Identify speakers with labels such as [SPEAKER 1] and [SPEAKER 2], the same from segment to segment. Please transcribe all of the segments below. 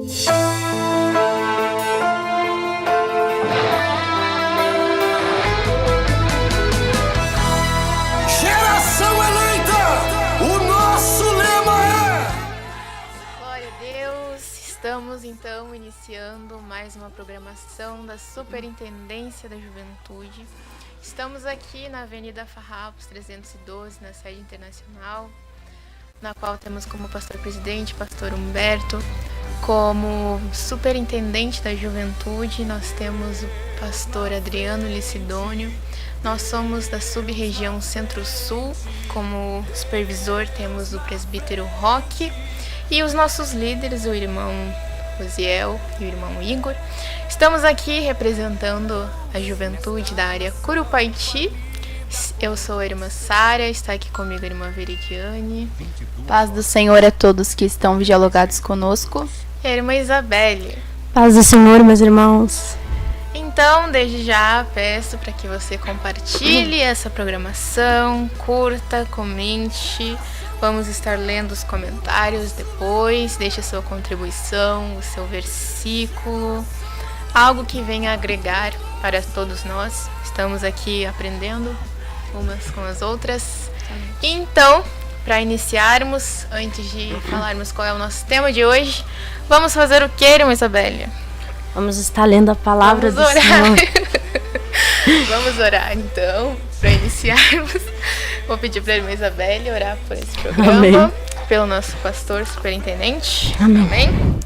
[SPEAKER 1] Geração eleita, o nosso lema é...
[SPEAKER 2] Glória a Deus, estamos então iniciando mais uma programação da Superintendência da Juventude. Estamos aqui na Avenida Farrapos 312, na sede internacional, na qual temos como pastor-presidente, pastor Humberto. Como superintendente da juventude, nós temos o pastor Adriano Licidônio. Nós somos da sub-região Centro-Sul. Como supervisor temos o presbítero Roque e os nossos líderes, o irmão Rosiel e o irmão Igor. Estamos aqui representando a juventude da área Curupaiti. Eu sou a irmã Sara, está aqui comigo a irmã Veridiane.
[SPEAKER 3] Paz do Senhor a todos que estão dialogados conosco.
[SPEAKER 2] E a irmã Isabelle.
[SPEAKER 4] Paz do Senhor, meus irmãos.
[SPEAKER 2] Então, desde já, peço para que você compartilhe essa programação, curta, comente. Vamos estar lendo os comentários depois. Deixe a sua contribuição, o seu versículo, algo que venha agregar para todos nós. Estamos aqui aprendendo umas com as outras. Então, para iniciarmos, antes de falarmos qual é o nosso tema de hoje, vamos fazer o que, irmã Isabelle?
[SPEAKER 4] Vamos estar lendo a palavra do Senhor.
[SPEAKER 2] Vamos orar, então, para iniciarmos. Vou pedir para a irmã Isabelle orar por esse programa.
[SPEAKER 4] Amém.
[SPEAKER 2] Pelo nosso pastor superintendente.
[SPEAKER 4] Amém.
[SPEAKER 2] Amém.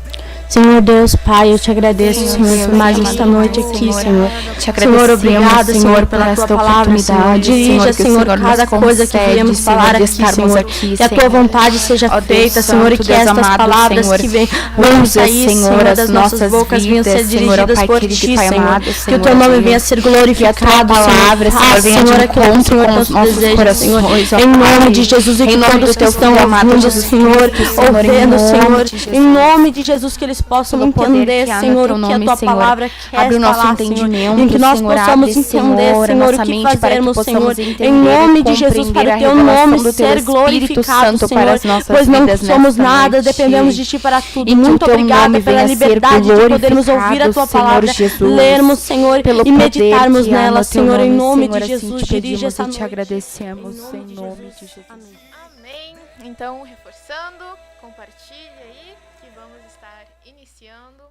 [SPEAKER 4] Senhor Deus, Pai, eu te agradeço, Senhor, por mais esta noite aqui, Senhor. Senhor, obrigada, Senhor, pela tua palavra, Senhor. Dirija, Senhor, cada coisa que viemos falar aqui, Senhor. Que a tua vontade seja feita, Senhor, e que estas palavras que venham sair, Senhor, das nossas bocas venham ser dirigidas por ti, Senhor. Que o teu nome venha ser glorificado, Senhor. Senhor, aquilo que o Senhor tanto deseja, Senhor. Em nome de Jesus e que todos que estão ouvindo, Senhor, ouvendo, Senhor, em nome de Jesus, que eles possam entender, Senhor, o que a tua palavra quer falar, Senhor, e que nós possamos entender, Senhor, o que fazermos, Senhor, em nome de Jesus, para o teu nome ser glorificado, Senhor, pois não somos nada, dependemos de ti para tudo. Muito obrigada pela liberdade de podermos ouvir a tua palavra, lermos, Senhor, e meditarmos nela, Senhor, em nome de Jesus. Dirige essa noite.
[SPEAKER 3] Te agradecemos em nome de Jesus.
[SPEAKER 2] Amém. Então, reforçando, compartilhe aí que vamos estar iniciando.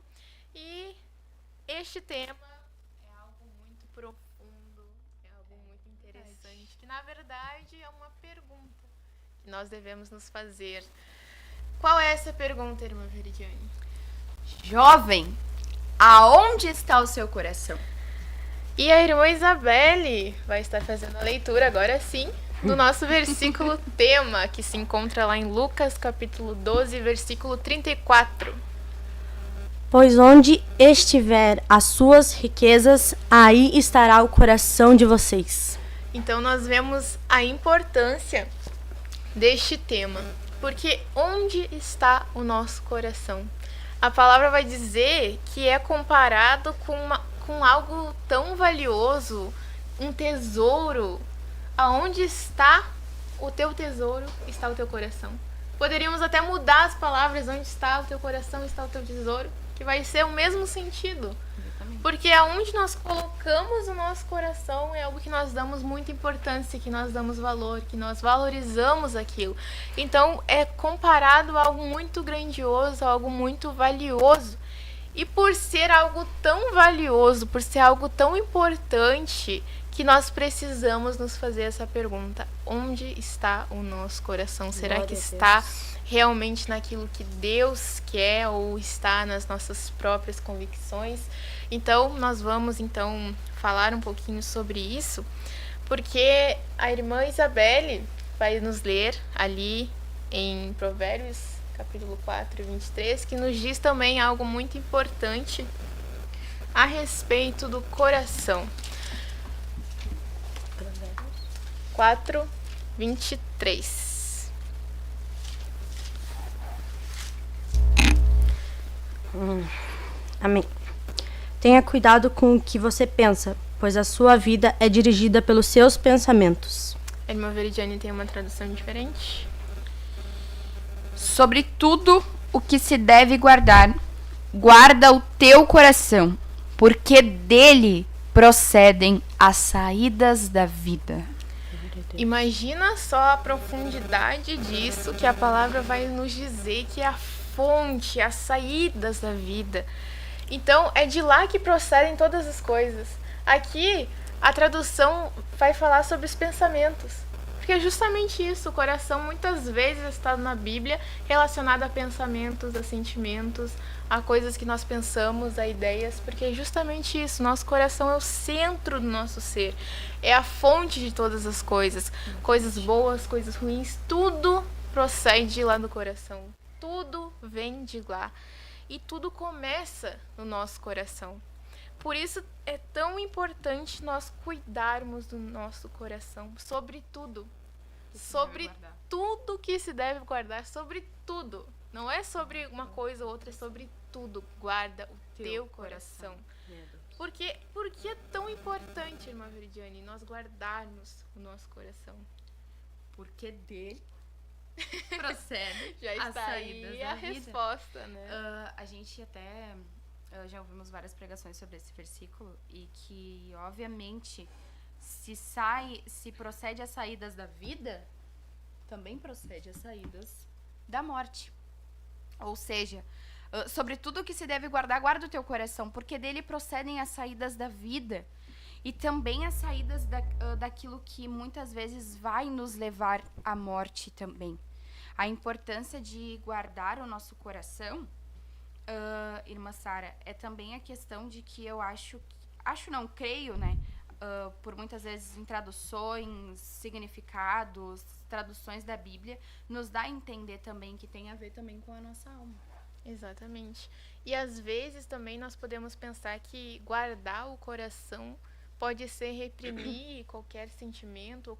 [SPEAKER 2] E este tema é algo muito profundo, é algo muito interessante, que na verdade é uma pergunta que nós devemos nos fazer. Qual é essa pergunta, irmã Veridiane?
[SPEAKER 3] Jovem, aonde está o seu coração?
[SPEAKER 2] E a irmã Isabelle vai estar fazendo a leitura agora sim do nosso versículo tema, que se encontra lá em Lucas capítulo 12, versículo 34.
[SPEAKER 4] Pois onde estiver as suas riquezas, aí estará o coração de vocês.
[SPEAKER 2] Então nós vemos a importância deste tema, porque onde está o nosso coração? A palavra vai dizer que é comparado com algo tão valioso, um tesouro. Aonde está o teu tesouro, está o teu coração. Poderíamos até mudar as palavras, onde está o teu coração, está o teu tesouro, que vai ser o mesmo sentido. Porque aonde nós colocamos o nosso coração é algo que nós damos muita importância, que nós damos valor, que nós valorizamos aquilo. Então é comparado a algo muito grandioso, a algo muito valioso. E por ser algo tão valioso, por ser algo tão importante, que nós precisamos nos fazer essa pergunta: onde está o nosso coração? Será que está realmente naquilo que Deus quer ou está nas nossas próprias convicções? Então, nós vamos falar um pouquinho sobre isso, porque a irmã Isabelle vai nos ler ali em Provérbios, capítulo 4, 23, que nos diz também algo muito importante a respeito do coração. 4, 23.
[SPEAKER 4] Amém. Tenha cuidado com o que você pensa, pois a sua vida é dirigida pelos seus pensamentos.
[SPEAKER 2] A irmã Veridiane tem uma tradução diferente.
[SPEAKER 3] Sobre tudo o que se deve guardar, guarda o teu coração, porque dele procedem as saídas da vida.
[SPEAKER 2] Imagina só a profundidade disso que a palavra vai nos dizer, que é a fonte, as saídas da vida. Então, é de lá que procedem todas as coisas. Aqui, a tradução vai falar sobre os pensamentos. Porque é justamente isso, o coração muitas vezes está na Bíblia relacionado a pensamentos, a sentimentos, a coisas que nós pensamos, a ideias, porque é justamente isso, nosso coração é o centro do nosso ser, é a fonte de todas as coisas boas, coisas ruins, tudo procede lá do coração, tudo vem de lá e tudo começa no nosso coração. Por isso é tão importante nós cuidarmos do nosso coração, sobre tudo que se deve guardar, sobre tudo. Não é sobre uma coisa ou outra, é sobre tudo. Guarda o teu coração. Por que é tão importante, irmã Veridiane, nós guardarmos o nosso coração?
[SPEAKER 5] Porque dele procede
[SPEAKER 2] Já
[SPEAKER 5] as
[SPEAKER 2] está
[SPEAKER 5] saídas
[SPEAKER 2] aí
[SPEAKER 5] da
[SPEAKER 2] a
[SPEAKER 5] vida.
[SPEAKER 2] resposta, né?
[SPEAKER 5] A gente até já ouvimos várias pregações sobre esse versículo e que, obviamente, se procede as saídas da vida, também procede as saídas da morte.
[SPEAKER 3] Ou seja, sobre tudo que se deve guardar, guarda o teu coração, porque dele procedem as saídas da vida e também as saídas daquilo que muitas vezes vai nos levar à morte também. A importância de guardar o nosso coração, irmã Sara, é também a questão de que eu creio, né? Por muitas vezes em traduções, significados, traduções da Bíblia, nos dá a entender também que tem a ver também com a nossa alma.
[SPEAKER 2] Exatamente. E às vezes também nós podemos pensar que guardar o coração pode ser reprimir qualquer sentimento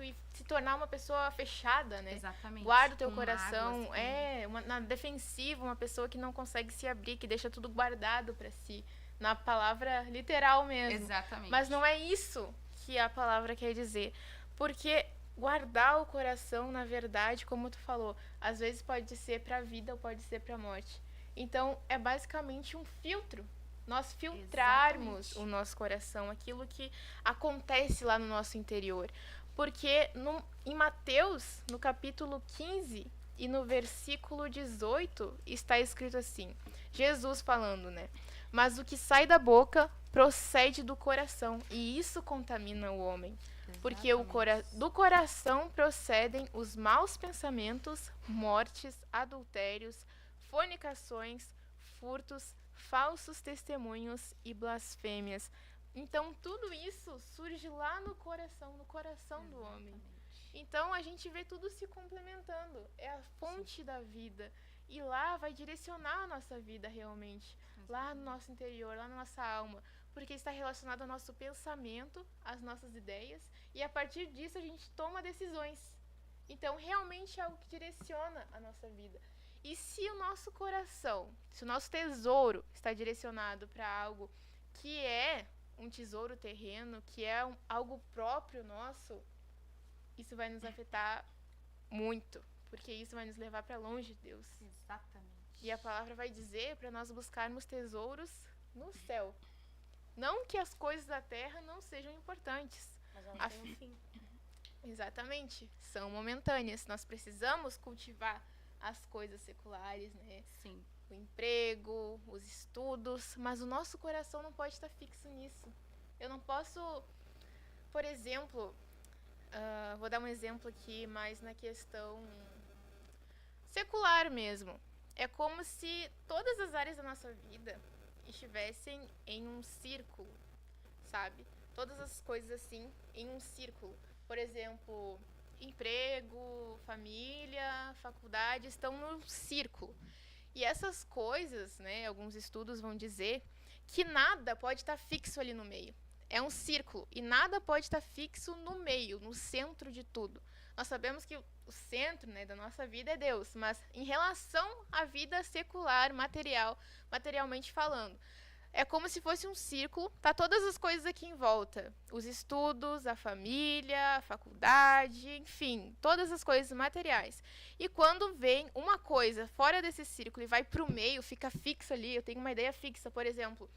[SPEAKER 2] e se tornar uma pessoa fechada, né?
[SPEAKER 5] Exatamente.
[SPEAKER 2] Guarda o teu
[SPEAKER 5] Com
[SPEAKER 2] coração,
[SPEAKER 5] mágoas,
[SPEAKER 2] na defensiva, uma pessoa que não consegue se abrir, que deixa tudo guardado para si, na palavra literal mesmo.
[SPEAKER 5] Exatamente.
[SPEAKER 2] Mas não é isso que a palavra quer dizer, porque guardar o coração, na verdade, como tu falou, às vezes pode ser para a vida ou pode ser para a morte. Então, é basicamente um filtro. Nós filtrarmos o nosso coração, aquilo que acontece lá no nosso interior. Porque em Mateus, no capítulo 15 e no versículo 18, está escrito assim, Jesus falando, né? Mas o que sai da boca procede do coração, e isso contamina o homem. Porque do coração procedem os maus pensamentos, mortes, adultérios, fornicações, furtos, falsos testemunhos e blasfêmias. Então, tudo isso surge lá no coração do homem. Então, a gente vê tudo se complementando. É a fonte da vida. E lá vai direcionar a nossa vida realmente. Lá no nosso interior, lá na nossa alma. Porque está relacionado ao nosso pensamento, às nossas ideias. E a partir disso, a gente toma decisões. Então, realmente é algo que direciona a nossa vida. E se o nosso coração, se o nosso tesouro está direcionado para algo que é um tesouro terreno, que é algo próprio nosso, isso vai nos afetar muito, porque isso vai nos levar para longe de Deus.
[SPEAKER 5] Exatamente.
[SPEAKER 2] E a palavra vai dizer para nós buscarmos tesouros no céu. Não que as coisas da terra não sejam importantes.
[SPEAKER 5] Mas elas têm um fim.
[SPEAKER 2] Exatamente. São momentâneas. Nós precisamos cultivar as coisas seculares, né?
[SPEAKER 5] Sim.
[SPEAKER 2] O emprego, os estudos, mas o nosso coração não pode estar fixo nisso. Eu não posso, por exemplo, vou dar um exemplo aqui mais na questão secular mesmo. É como se todas as áreas da nossa vida estivessem em um círculo, sabe? Todas as coisas assim em um círculo. Por exemplo, emprego, família, faculdade estão no círculo. E essas coisas, né, alguns estudos vão dizer que nada pode estar fixo ali no meio. É um círculo e nada pode estar fixo no meio, no centro de tudo. Nós sabemos que o centro, né, da nossa vida é Deus, mas em relação à vida secular, materialmente falando, é como se fosse um círculo, tá todas as coisas aqui em volta. Os estudos, a família, a faculdade, enfim, todas as coisas materiais. E quando vem uma coisa fora desse círculo e vai pro meio, fica fixa ali, eu tenho uma ideia fixa, por exemplo,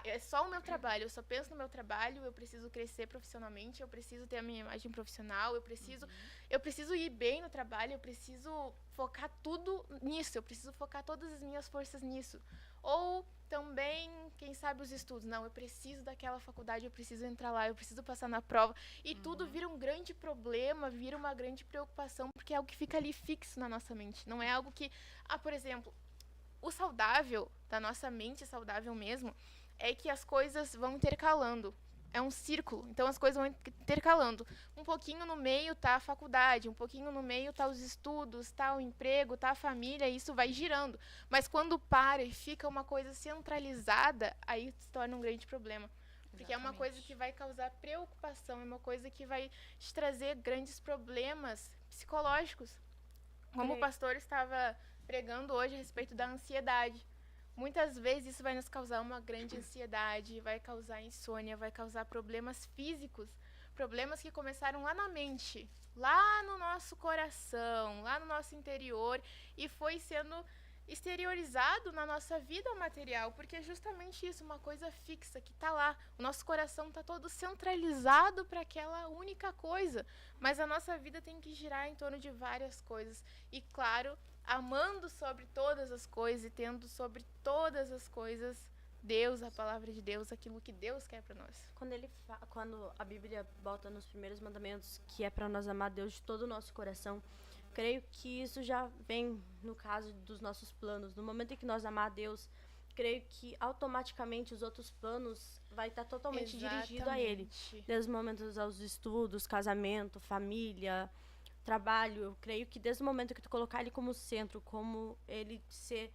[SPEAKER 2] é só o meu trabalho, eu só penso no meu trabalho, eu preciso crescer profissionalmente, eu preciso ter a minha imagem profissional, eu preciso ir bem no trabalho, eu preciso focar tudo nisso, eu preciso focar todas as minhas forças nisso. Ou também, quem sabe, os estudos. Não, eu preciso daquela faculdade, eu preciso entrar lá, eu preciso passar na prova. E tudo vira um grande problema, vira uma grande preocupação, porque é algo que fica ali fixo na nossa mente. Não é algo que... por exemplo, o saudável, da nossa mente saudável mesmo, é que as coisas vão intercalando. É um círculo, então as coisas vão intercalando. Um pouquinho no meio tá a faculdade, um pouquinho no meio tá os estudos, tá o emprego, tá a família, e isso vai girando. Mas quando para e fica uma coisa centralizada, aí se torna um grande problema. Porque é uma coisa que vai causar preocupação, é uma coisa que vai te trazer grandes problemas psicológicos. Como o pastor estava pregando hoje a respeito da ansiedade. Muitas vezes isso vai nos causar uma grande ansiedade, vai causar insônia, vai causar problemas físicos, problemas que começaram lá na mente, lá no nosso coração, lá no nosso interior, e foi sendo exteriorizado na nossa vida material, porque é justamente isso, uma coisa fixa que está lá. O nosso coração está todo centralizado para aquela única coisa, mas a nossa vida tem que girar em torno de várias coisas. E claro, amando sobre todas as coisas e tendo sobre todas as coisas Deus, a palavra de Deus, aquilo que Deus quer para nós.
[SPEAKER 4] Quando a Bíblia bota nos primeiros mandamentos que é para nós amar Deus de todo o nosso coração, creio que isso já vem no caso dos nossos planos. No momento em que nós amar a Deus, creio que automaticamente os outros planos vai estar totalmente dirigido a Ele. Desde os momentos aos estudos, casamento, família, trabalho. Eu creio que desde o momento que tu colocar Ele como centro, como Ele ser...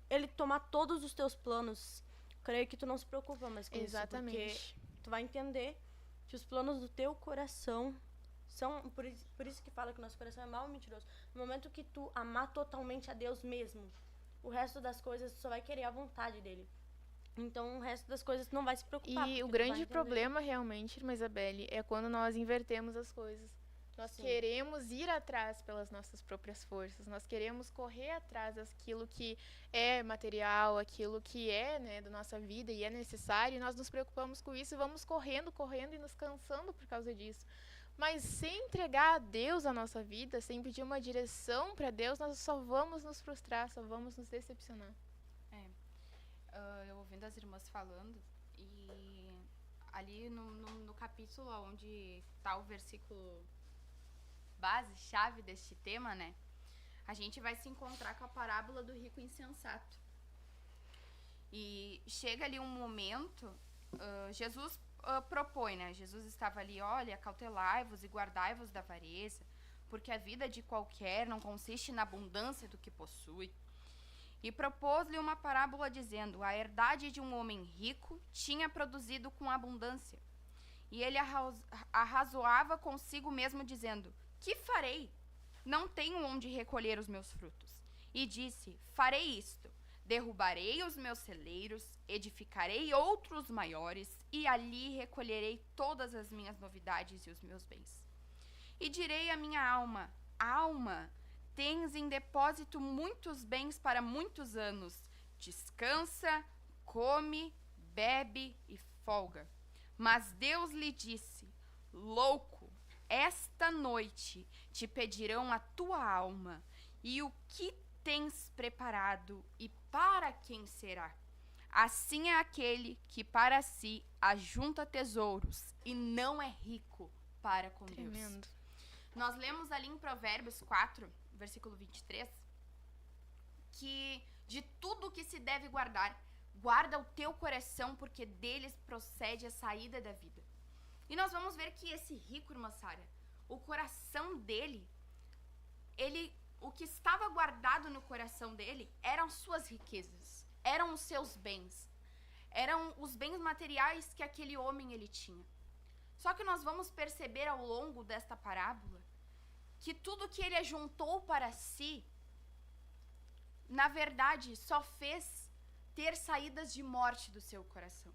[SPEAKER 4] Ele tomar todos os teus planos, creio que tu não se preocupa mais com isso. Porque tu vai entender que os planos do teu coração são... Por isso que fala que o nosso coração é mau e mentiroso. No momento que tu amar totalmente a Deus mesmo, o resto das coisas tu só vai querer a vontade dele. Então o resto das coisas tu não vai se preocupar.
[SPEAKER 2] E o grande problema realmente, irmã Isabelle, é quando nós invertemos as coisas. Nós queremos ir atrás pelas nossas próprias forças, nós queremos correr atrás daquilo que é material, aquilo que é, né, da nossa vida e é necessário, e nós nos preocupamos com isso e vamos correndo e nos cansando por causa disso. Mas sem entregar a Deus a nossa vida, sem pedir uma direção para Deus, nós só vamos nos frustrar, só vamos nos decepcionar.
[SPEAKER 3] Eu ouvindo as irmãs falando, e ali no capítulo onde está o versículo base, chave deste tema, né? A gente vai se encontrar com a parábola do rico insensato. E chega ali um momento, Jesus propõe, né? Jesus estava ali, olha, cautelai-vos e guardai-vos da avareza, porque a vida de qualquer não consiste na abundância do que possui. E propôs-lhe uma parábola dizendo, a herdade de um homem rico tinha produzido com abundância. E ele arrazoava consigo mesmo dizendo, que farei? Não tenho onde recolher os meus frutos. E disse, farei isto, derrubarei os meus celeiros, edificarei outros maiores, e ali recolherei todas as minhas novidades e os meus bens. E direi à minha alma, alma, tens em depósito muitos bens para muitos anos, descansa, come, bebe e folga. Mas Deus lhe disse, louco, esta noite te pedirão a tua alma, e o que tens preparado e para quem será? Assim é aquele que para si ajunta tesouros e não é rico para com Deus. Nós lemos ali em Provérbios 4, versículo 23, que de tudo que se deve guardar, guarda o teu coração, porque deles procede a saída da vida. E nós vamos ver que esse rico, irmã Sara, o coração dele, o que estava guardado no coração dele eram suas riquezas, eram os seus bens, eram os bens materiais que aquele homem ele tinha. Só que nós vamos perceber ao longo desta parábola que tudo que ele ajuntou para si, na verdade, só fez ter saídas de morte do seu coração.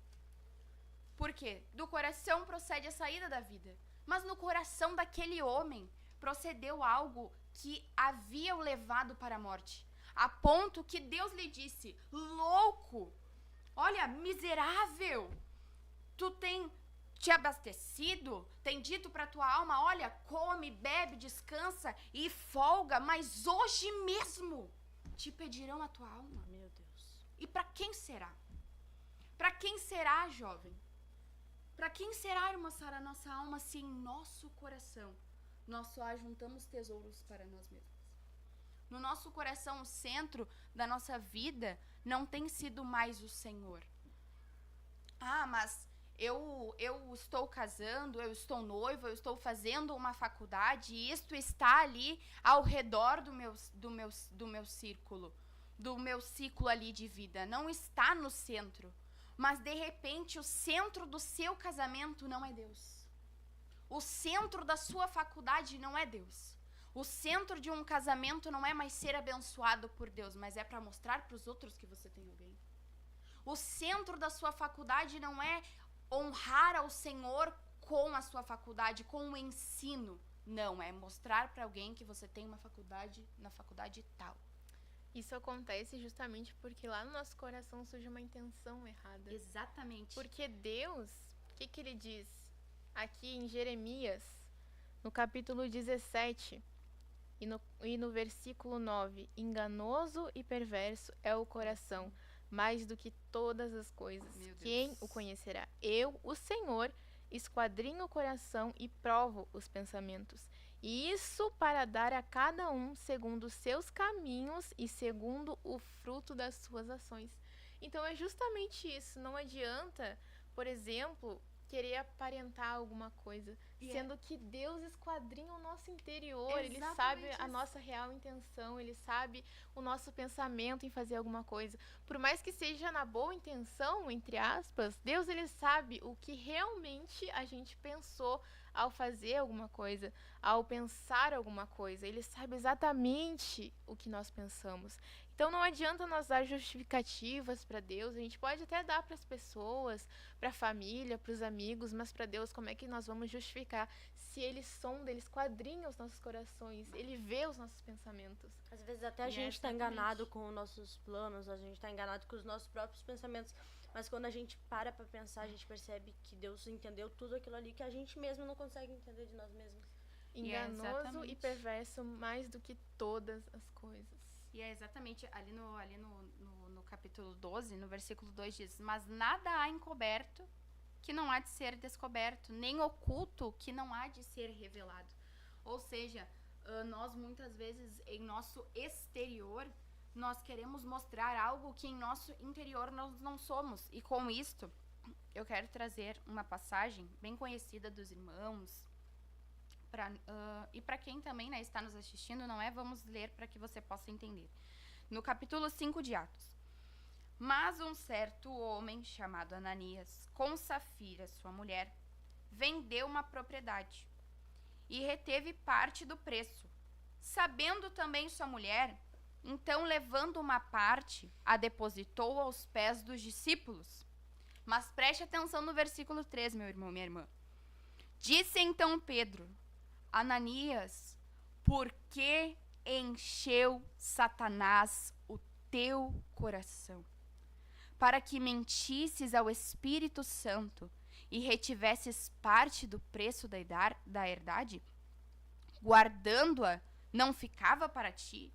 [SPEAKER 3] Por quê? Do coração procede a saída da vida. Mas no coração daquele homem procedeu algo que havia o levado para a morte. A ponto que Deus lhe disse: louco, olha, miserável, tu tem te abastecido, tem dito para tua alma: olha, come, bebe, descansa e folga, mas hoje mesmo te pedirão a tua alma.
[SPEAKER 4] Meu Deus.
[SPEAKER 3] E para quem será? Para quem será, jovem? Para quem será, irmã Sara, a nossa alma, se em nosso coração nós só ajuntamos tesouros para nós mesmos? No nosso coração, o centro da nossa vida não tem sido mais o Senhor. Ah, mas eu estou casando, eu estou noiva, eu estou fazendo uma faculdade e isto está ali ao redor do meu círculo, do meu ciclo ali de vida. Não está no centro. Mas, de repente, o centro do seu casamento não é Deus. O centro da sua faculdade não é Deus. O centro de um casamento não é mais ser abençoado por Deus, mas é para mostrar para os outros que você tem alguém. O centro da sua faculdade não é honrar ao Senhor com a sua faculdade, com o ensino. Não, é mostrar para alguém que você tem uma faculdade na faculdade tal.
[SPEAKER 2] Isso acontece justamente porque lá no nosso coração surge uma intenção errada.
[SPEAKER 3] Exatamente.
[SPEAKER 2] Porque Deus, o que ele diz aqui em Jeremias, no capítulo 17 e no versículo 9: enganoso e perverso é o coração, mais do que todas as coisas. Quem o conhecerá? Eu, o Senhor, esquadrinho o coração e provo os pensamentos. E isso para dar a cada um segundo os seus caminhos e segundo o fruto das suas ações. Então é justamente isso. Não adianta, por exemplo, querer aparentar alguma coisa, sendo que Deus esquadrinha o nosso interior. Ele sabe a nossa real intenção, ele sabe o nosso pensamento em fazer alguma coisa. Por mais que seja na boa intenção, entre aspas, Deus, ele sabe o que realmente a gente pensou ao fazer alguma coisa, ao pensar alguma coisa. Ele sabe exatamente o que nós pensamos. Então não adianta nós dar justificativas para Deus. A gente pode até dar para as pessoas, para a família, para os amigos, mas para Deus, como é que nós vamos justificar se ele sonda, ele esquadrinha os nossos corações, ele vê os nossos pensamentos?
[SPEAKER 4] Às vezes até a gente está enganado com os nossos planos, a gente está enganado com os nossos próprios pensamentos, mas quando a gente para pensar, a gente percebe que Deus entendeu tudo aquilo ali que a gente mesmo não consegue entender de nós mesmos.
[SPEAKER 2] Enganoso e perverso mais do que todas as coisas.
[SPEAKER 3] E é exatamente ali no capítulo 12, no versículo 2 diz: mas nada há encoberto que não há de ser descoberto, nem oculto que não há de ser revelado. Ou seja, nós muitas vezes em nosso exterior, nós queremos mostrar algo que em nosso interior nós não somos. E com isto, eu quero trazer uma passagem bem conhecida dos irmãos, e para quem também, né, está nos assistindo, não é? Vamos ler para que você possa entender. No capítulo 5 de Atos. Mas um certo homem chamado Ananias, com Safira, sua mulher, vendeu uma propriedade e reteve parte do preço. Sabendo também sua mulher, então, levando uma parte, a depositou aos pés dos discípulos. Mas preste atenção no versículo 3, meu irmão, minha irmã. Disse então Pedro: Ananias, por que encheu Satanás o teu coração, para que mentisses ao Espírito Santo e retivesses parte do preço da herdade? Guardando-a não ficava para ti,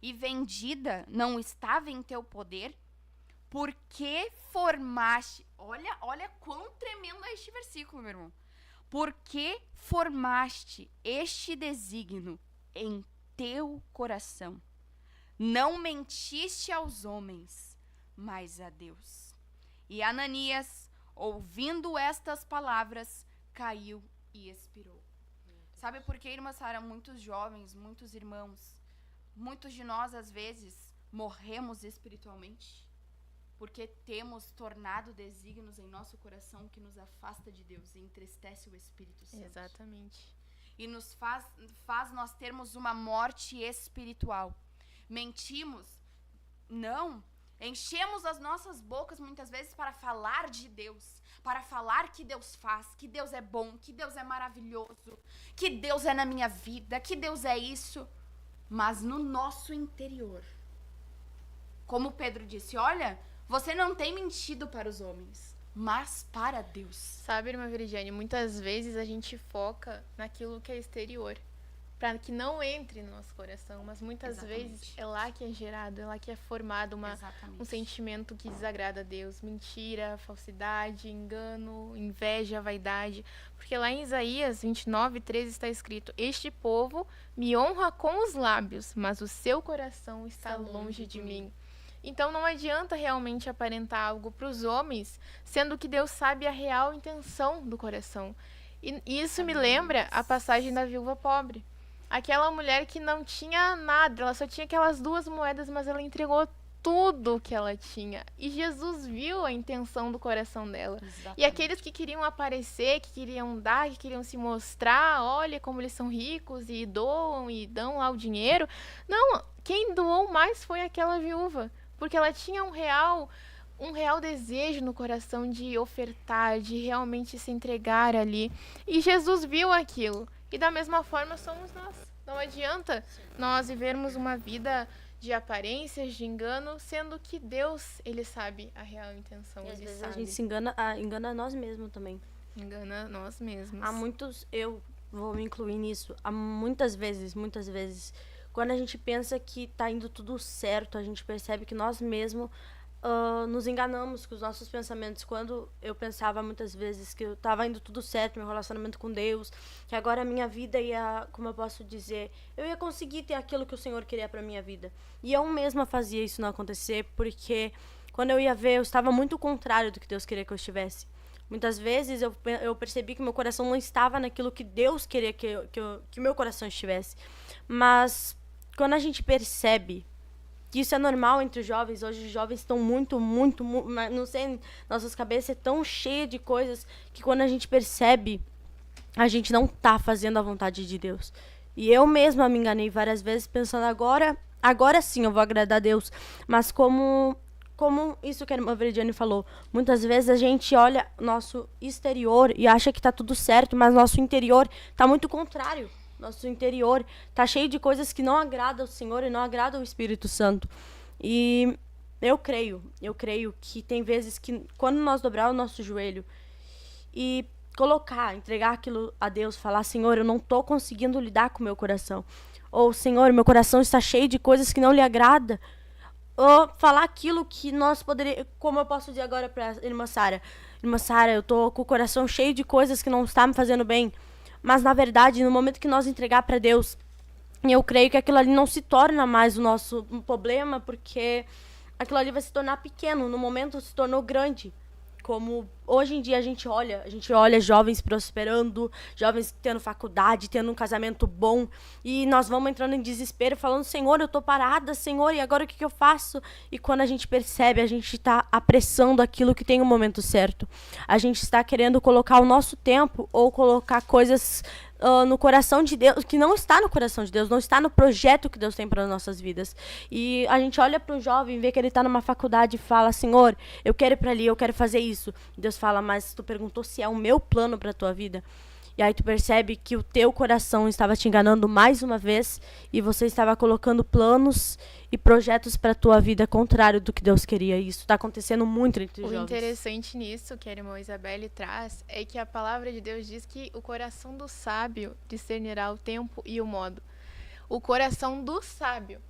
[SPEAKER 3] e vendida não estava em teu poder? Por que formaste... Olha quão tremendo é este versículo, meu irmão. Por que formaste este desígnio em teu coração? Não mentiste aos homens, mas a Deus. E Ananias, ouvindo estas palavras, caiu e expirou. Sabe por que, irmã Sara, muitos jovens, muitos irmãos, muitos de nós, às vezes, morremos espiritualmente? Porque temos tornado desígnios em nosso coração que nos afasta de Deus e entristece o Espírito Santo.
[SPEAKER 2] Exatamente.
[SPEAKER 3] E nos faz nós termos uma morte espiritual. Mentimos? Não. Enchemos as nossas bocas muitas vezes para falar de Deus, para falar que Deus faz, que Deus é bom, que Deus é maravilhoso, que Deus é na minha vida, que Deus é isso. Mas no nosso interior, como Pedro disse, olha, você não tem mentido para os homens, mas para Deus.
[SPEAKER 2] Sabe, irmã Veridiane, muitas vezes a gente foca naquilo que é exterior, para que não entre no nosso coração, mas muitas
[SPEAKER 3] Exatamente.
[SPEAKER 2] vezes é lá que é gerado, é lá que é formado um sentimento que desagrada a Deus. Mentira, falsidade, engano, inveja, vaidade. Porque lá em Isaías 29:13 está escrito: este povo me honra com os lábios, mas o seu coração está longe de mim. Então não adianta realmente aparentar algo para os homens, sendo que Deus sabe a real intenção do coração. E isso me lembra a passagem da viúva pobre. Aquela mulher que não tinha nada, ela só tinha aquelas 2 moedas, mas ela entregou tudo que ela tinha. E Jesus viu a intenção do coração dela.
[SPEAKER 3] Exatamente.
[SPEAKER 2] E aqueles que queriam aparecer, que queriam dar, que queriam se mostrar, olha como eles são ricos e doam e dão lá o dinheiro. Não, quem doou mais foi aquela viúva, porque ela tinha um real desejo no coração de ofertar, de realmente se entregar ali. E Jesus viu aquilo. E da mesma forma somos nós. Não adianta nós vivermos uma vida de aparências, de engano, sendo que Deus, ele sabe a real intenção.
[SPEAKER 4] E às
[SPEAKER 2] Ele
[SPEAKER 4] vezes
[SPEAKER 2] sabe.
[SPEAKER 4] a gente se engana a nós mesmos também.
[SPEAKER 2] Engana nós mesmos.
[SPEAKER 4] Há muitos, eu vou me incluir nisso, há muitas vezes, quando a gente pensa que tá indo tudo certo, a gente percebe que nós mesmos nos enganamos com os nossos pensamentos. Quando eu pensava muitas vezes que eu tava indo tudo certo, meu relacionamento com Deus, que agora a minha vida ia, como eu posso dizer, eu ia conseguir ter aquilo que o Senhor queria pra minha vida. E eu mesma fazia isso não acontecer, porque quando eu ia ver, eu estava muito contrário do que Deus queria que eu estivesse. Muitas vezes eu percebi que meu coração não estava naquilo que Deus queria que meu coração estivesse. Mas quando a gente percebe que isso é normal entre os jovens, hoje os jovens estão muito, não sei, nossas cabeças é tão cheias de coisas que quando a gente percebe, a gente não tá fazendo a vontade de Deus. E eu mesma me enganei várias vezes pensando, agora sim eu vou agradar a Deus. Mas como isso que a irmã Veridiane falou, muitas vezes a gente olha nosso exterior e acha que tá tudo certo, mas nosso interior tá muito contrário. Nosso interior tá cheio de coisas que não agradam ao Senhor e não agradam ao Espírito Santo. E eu creio que tem vezes que quando nós dobrar o nosso joelho e entregar aquilo a Deus, falar, Senhor, eu não tô conseguindo lidar com o meu coração. Ou, Senhor, meu coração está cheio de coisas que não lhe agrada. Ou falar aquilo que nós poderíamos, como eu posso dizer agora para a irmã Sara. Irmã Sara, eu tô com o coração cheio de coisas que não está me fazendo bem. Mas, na verdade, no momento que nós entregar para Deus, eu creio que aquilo ali não se torna mais o nosso problema, porque aquilo ali vai se tornar pequeno. No momento se tornou grande. Como hoje em dia a gente olha jovens prosperando, jovens tendo faculdade, tendo um casamento bom, e nós vamos entrando em desespero, falando, Senhor, eu tô parada, Senhor, e agora o que eu faço? E quando a gente percebe, a gente está apressando aquilo que tem o momento certo. A gente está querendo colocar o nosso tempo, ou colocar coisas no coração de Deus, que não está no coração de Deus, não está no projeto que Deus tem para as nossas vidas. E a gente olha para um jovem, vê que ele está numa faculdade e fala, Senhor, eu quero ir para ali, eu quero fazer isso. Deus fala, mas tu perguntou se é o meu plano para a tua vida. E aí tu percebe que o teu coração estava te enganando mais uma vez e você estava colocando planos e projetos para a tua vida contrário do que Deus queria. E isso está acontecendo muito entre os
[SPEAKER 2] O
[SPEAKER 4] jovens.
[SPEAKER 2] interessante nisso que a irmã Isabelle traz é que a palavra de Deus diz que o coração do sábio discernirá o tempo e o modo. O coração do sábio.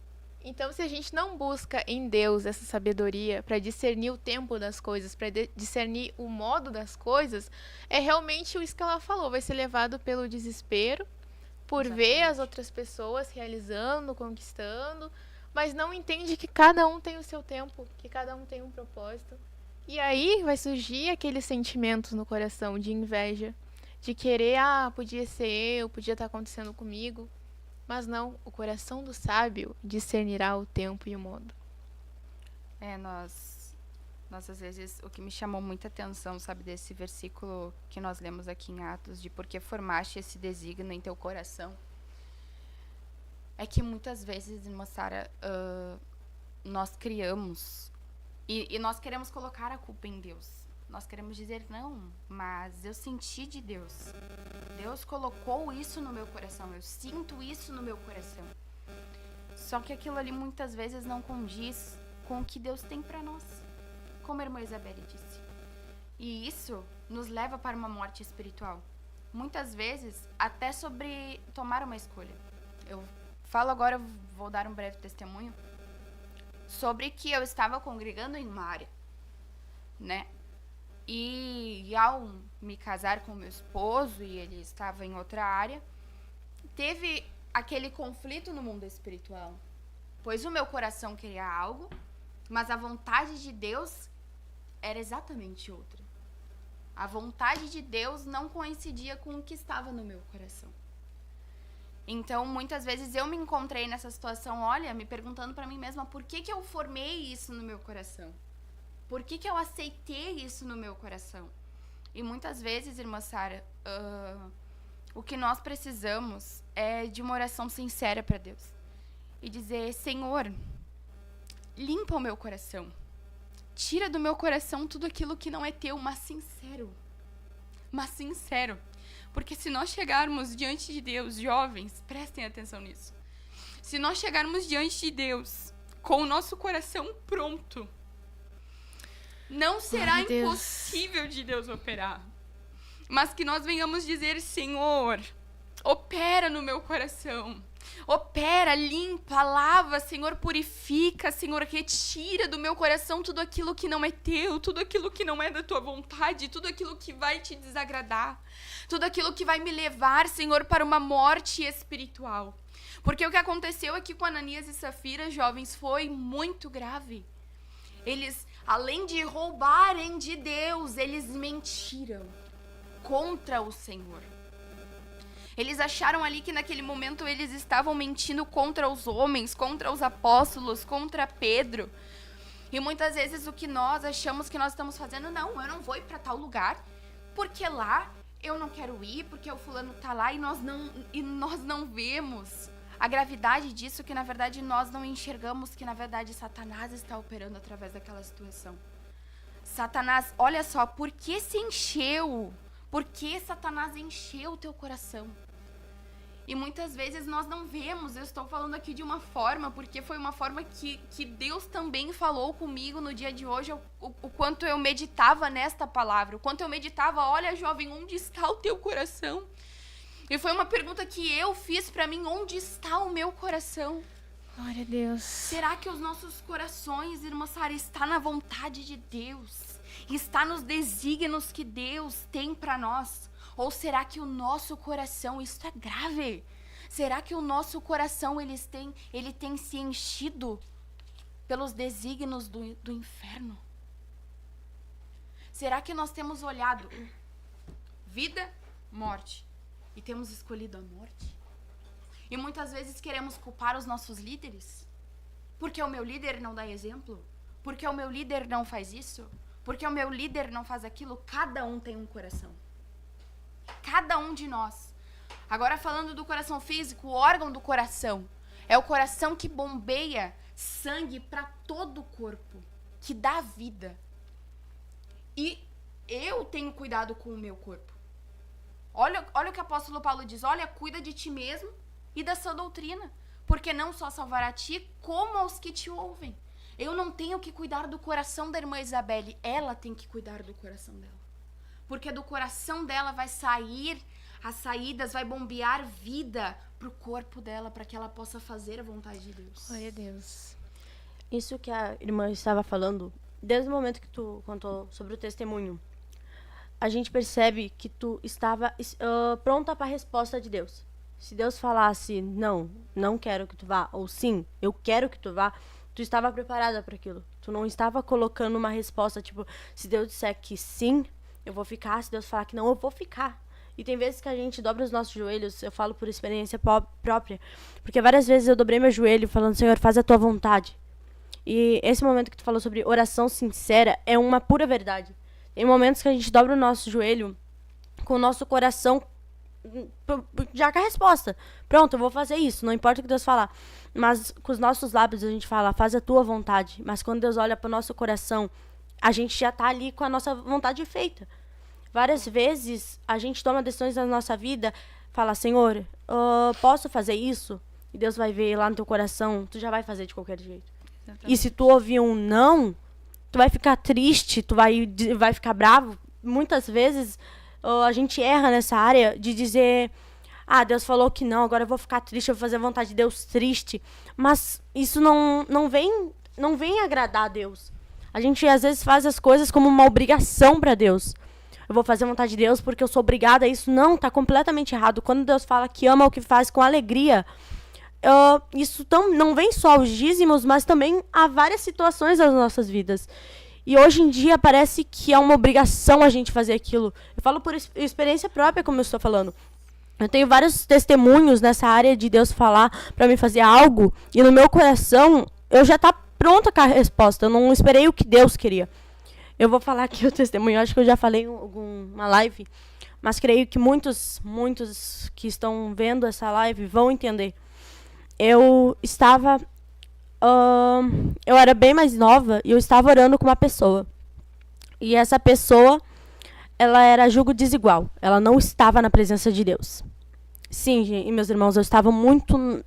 [SPEAKER 2] Então, se a gente não busca em Deus essa sabedoria para discernir o tempo das coisas, para discernir o modo das coisas, é realmente isso que ela falou, vai ser levado pelo desespero, por ver as outras pessoas realizando, conquistando, mas não entende que cada um tem o seu tempo, que cada um tem um propósito. E aí vai surgir aqueles sentimentos no coração de inveja, de querer, podia ser eu, podia estar acontecendo comigo. Mas não, o coração do sábio discernirá o tempo e o modo.
[SPEAKER 3] Nós às vezes, o que me chamou muita atenção, sabe, desse versículo que nós lemos aqui em Atos, de porque formaste esse desígnio em teu coração, é que muitas vezes, irmã Sara, nós criamos E nós queremos colocar a culpa em Deus. Nós queremos dizer, não, mas eu senti de Deus. Deus colocou isso no meu coração, eu sinto isso no meu coração. Só que aquilo ali muitas vezes não condiz com o que Deus tem para nós, como a irmã Isabelle disse. E isso nos leva para uma morte espiritual. Muitas vezes, até sobre tomar uma escolha. Eu falo agora, eu vou dar um breve testemunho, sobre que eu estava congregando em uma área, né? E ao me casar com meu esposo, e ele estava em outra área, teve aquele conflito no mundo espiritual. Pois o meu coração queria algo, mas a vontade de Deus era exatamente outra. A vontade de Deus não coincidia com o que estava no meu coração. Então, muitas vezes eu me encontrei nessa situação, olha, me perguntando para mim mesma, por que eu formei isso no meu coração? Por que eu aceitei isso no meu coração? E muitas vezes, irmã Sara, o que nós precisamos é de uma oração sincera para Deus. E dizer, Senhor, limpa o meu coração. Tira do meu coração tudo aquilo que não é teu, mas sincero. Mas sincero. Porque se nós chegarmos diante de Deus, jovens, prestem atenção nisso. Se nós chegarmos diante de Deus com o nosso coração pronto, não será impossível de Deus operar. Mas que nós venhamos dizer, Senhor, opera no meu coração. Opera, limpa, lava, Senhor, purifica, Senhor, retira do meu coração tudo aquilo que não é teu, tudo aquilo que não é da tua vontade, tudo aquilo que vai te desagradar, tudo aquilo que vai me levar, Senhor, para uma morte espiritual. Porque o que aconteceu aqui com Ananias e Safira, jovens, foi muito grave. Eles, além de roubarem de Deus, eles mentiram contra o Senhor. Eles acharam ali que naquele momento eles estavam mentindo contra os homens, contra os apóstolos, contra Pedro. E muitas vezes o que nós achamos que nós estamos fazendo, não, eu não vou ir para tal lugar, porque lá eu não quero ir, porque o fulano tá lá e nós não vemos a gravidade disso, que na verdade nós não enxergamos, que na verdade Satanás está operando através daquela situação. Satanás, olha só, por que se encheu? Por que Satanás encheu o teu coração? E muitas vezes nós não vemos, eu estou falando aqui de uma forma, porque foi uma forma que Deus também falou comigo no dia de hoje, o quanto eu meditava nesta palavra, o quanto eu meditava, olha jovem, onde está o teu coração? E foi uma pergunta que eu fiz para mim, onde está o meu coração?
[SPEAKER 2] Glória a Deus.
[SPEAKER 3] Será que os nossos corações, irmã Sara, está na vontade de Deus? Está nos desígnios que Deus tem para nós? Ou será que o nosso coração, isso é grave? Será que o nosso coração ele tem se enchido pelos desígnios do inferno? Será que nós temos olhado vida, morte e temos escolhido a morte? E muitas vezes queremos culpar os nossos líderes? Porque o meu líder não dá exemplo? Porque o meu líder não faz isso? Porque o meu líder não faz aquilo? Cada um tem um coração. Cada um de nós. Agora falando do coração físico, o órgão do coração é o coração que bombeia sangue para todo o corpo, que dá vida. E eu tenho cuidado com o meu corpo. Olha o que o apóstolo Paulo diz, olha, cuida de ti mesmo e da sua doutrina, porque não só salvará a ti, como aos que te ouvem. Eu não tenho que cuidar do coração da irmã Isabelle, ela tem que cuidar do coração dela. Porque do coração dela vai sair as saídas, vai bombear vida pro corpo dela, para que ela possa fazer a vontade de Deus.
[SPEAKER 2] Glória a Deus.
[SPEAKER 4] Isso que a irmã estava falando, desde o momento que tu contou sobre o testemunho, a gente percebe que tu estava pronta para a resposta de Deus. Se Deus falasse, não quero que tu vá, ou sim, eu quero que tu vá, tu estava preparada para aquilo. Tu não estava colocando uma resposta, tipo, se Deus disser que sim, eu vou ficar. Se Deus falar que não, eu vou ficar. E tem vezes que a gente dobra os nossos joelhos, eu falo por experiência própria, porque várias vezes eu dobrei meu joelho falando, Senhor, faz a tua vontade. E esse momento que tu falou sobre oração sincera é uma pura verdade. Tem momentos que a gente dobra o nosso joelho com o nosso coração já com a resposta. Pronto, eu vou fazer isso, não importa o que Deus falar. Mas com os nossos lábios a gente fala, faz a tua vontade. Mas quando Deus olha para o nosso coração, a gente já está ali com a nossa vontade feita. Várias vezes a gente toma decisões na nossa vida, fala, Senhor, posso fazer isso? E Deus vai ver lá no teu coração, tu já vai fazer de qualquer jeito. Exatamente. E se tu ouvir um não, tu vai ficar triste, tu vai ficar bravo. Muitas vezes a gente erra nessa área de dizer, Deus falou que não, agora eu vou ficar triste, eu vou fazer a vontade de Deus triste. Mas isso não vem agradar a Deus. A gente às vezes faz as coisas como uma obrigação para Deus. Eu vou fazer a vontade de Deus porque eu sou obrigada a isso. Não, tá completamente errado. Quando Deus fala que ama o que faz com alegria, isso não vem só aos dízimos, mas também há várias situações das nossas vidas. E hoje em dia parece que é uma obrigação a gente fazer aquilo. Eu falo por experiência própria, como eu estou falando. Eu tenho vários testemunhos nessa área de Deus falar para mim fazer algo, e no meu coração eu já tá pronta com a resposta. Eu não esperei o que Deus queria. Eu vou falar aqui o testemunho, acho que eu já falei em alguma live, mas creio que muitos que estão vendo essa live vão entender. Eu era bem mais nova e eu estava orando com uma pessoa. E essa pessoa, ela era julgo desigual. Ela não estava na presença de Deus. Sim, e meus irmãos,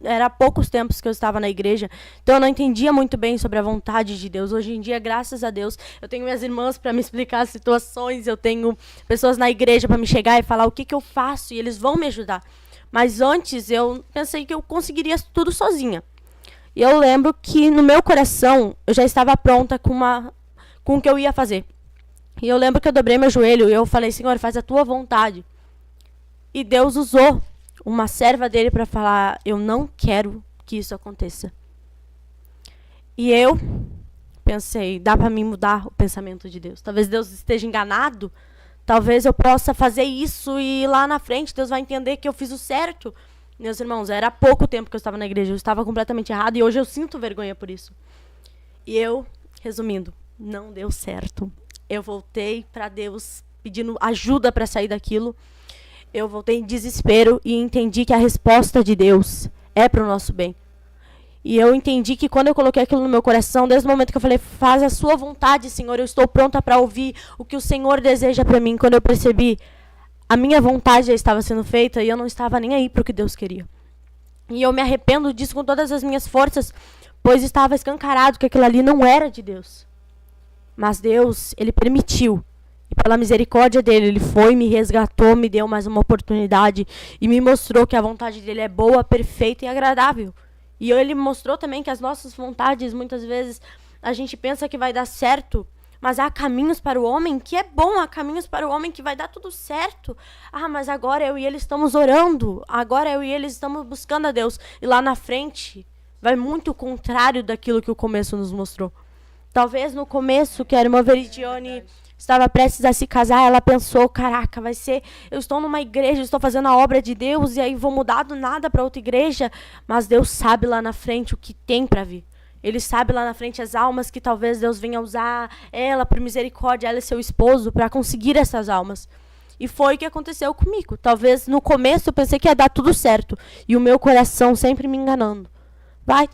[SPEAKER 4] era há poucos tempos que eu estava na igreja, então eu não entendia muito bem sobre a vontade de Deus. Hoje em dia, graças a Deus, eu tenho minhas irmãs para me explicar as situações, eu tenho pessoas na igreja para me chegar e falar o que eu faço, e eles vão me ajudar. Mas antes, eu pensei que eu conseguiria tudo sozinha. E eu lembro que no meu coração, eu já estava pronta com o que eu ia fazer. E eu lembro que eu dobrei meu joelho e eu falei, Senhor, faz a tua vontade. E Deus usou uma serva dele para falar, eu não quero que isso aconteça. E eu pensei, dá para mim mudar o pensamento de Deus. Talvez Deus esteja enganado, talvez eu possa fazer isso e lá na frente Deus vai entender que eu fiz o certo. Meus irmãos, era pouco tempo que eu estava na igreja, eu estava completamente errado e hoje eu sinto vergonha por isso. E eu, resumindo, não deu certo. Eu voltei para Deus pedindo ajuda para sair daquilo. Eu voltei em desespero e entendi que a resposta de Deus é para o nosso bem. E eu entendi que quando eu coloquei aquilo no meu coração, desde o momento que eu falei, faz a sua vontade, Senhor, eu estou pronta para ouvir o que o Senhor deseja para mim. Quando eu percebi, a minha vontade já estava sendo feita e eu não estava nem aí para o que Deus queria. E eu me arrependo disso com todas as minhas forças, pois estava escancarado que aquilo ali não era de Deus. Mas Deus, Ele permitiu. E pela misericórdia dele, Ele foi, me resgatou, me deu mais uma oportunidade e me mostrou que a vontade dele é boa, perfeita e agradável. E Ele mostrou também que as nossas vontades, muitas vezes, a gente pensa que vai dar certo, mas há caminhos para o homem que é bom, há caminhos para o homem que vai dar tudo certo. Mas agora eu e ele estamos orando, agora eu e ele estamos buscando a Deus. E lá na frente, vai muito o contrário daquilo que o começo nos mostrou. Talvez no começo, que a irmã Veridione estava prestes a se casar, ela pensou, caraca, eu estou numa igreja, estou fazendo a obra de Deus, e aí vou mudar do nada para outra igreja. Mas Deus sabe lá na frente o que tem para vir. Ele sabe lá na frente as almas que talvez Deus venha usar ela por misericórdia, ela e seu esposo, para conseguir essas almas. E foi o que aconteceu comigo. Talvez no começo eu pensei que ia dar tudo certo. E o meu coração sempre me enganando. Vai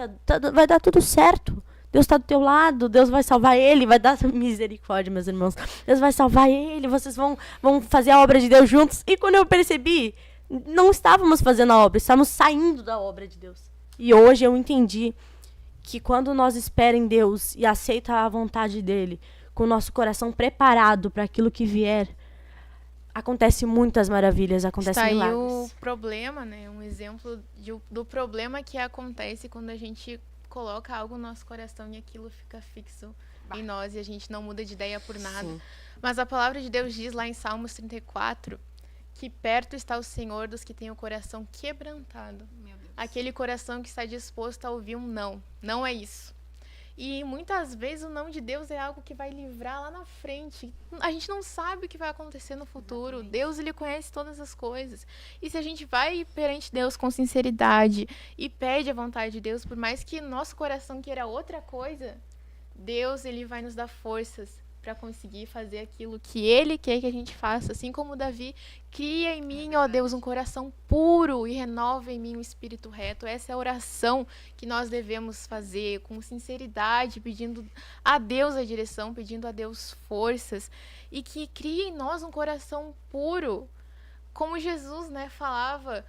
[SPEAKER 4] dar tudo certo. Deus está do teu lado, Deus vai salvar ele, vai dar misericórdia, meus irmãos. Deus vai salvar ele, vocês vão fazer a obra de Deus juntos. E quando eu percebi, não estávamos fazendo a obra, estávamos saindo da obra de Deus. E hoje eu entendi que quando nós esperamos em Deus e aceita a vontade dele, com o nosso coração preparado para aquilo que vier, acontece muitas maravilhas, acontecem milagres.
[SPEAKER 2] Está aí o problema, né? Um exemplo do problema que acontece quando a gente coloca algo no nosso coração e aquilo fica fixo em nós e a gente não muda de ideia por nada. Sim. Mas a palavra de Deus diz lá em Salmos 34 que perto está o Senhor dos que têm o coração quebrantado. Aquele coração que está disposto a ouvir um não. Não é isso. E muitas vezes o não de Deus é algo que vai livrar lá na frente. A gente não sabe o que vai acontecer no futuro. Exatamente. Deus, ele conhece todas as coisas. E se a gente vai perante Deus com sinceridade e pede a vontade de Deus, por mais que nosso coração queira outra coisa, Deus, ele vai nos dar forças para conseguir fazer aquilo que Ele quer que a gente faça. Assim como Davi, cria em mim, ó Deus, um coração puro e renova em mim um espírito reto. Essa é a oração que nós devemos fazer com sinceridade, pedindo a Deus a direção, pedindo a Deus forças, e que crie em nós um coração puro. Como Jesus, né, falava,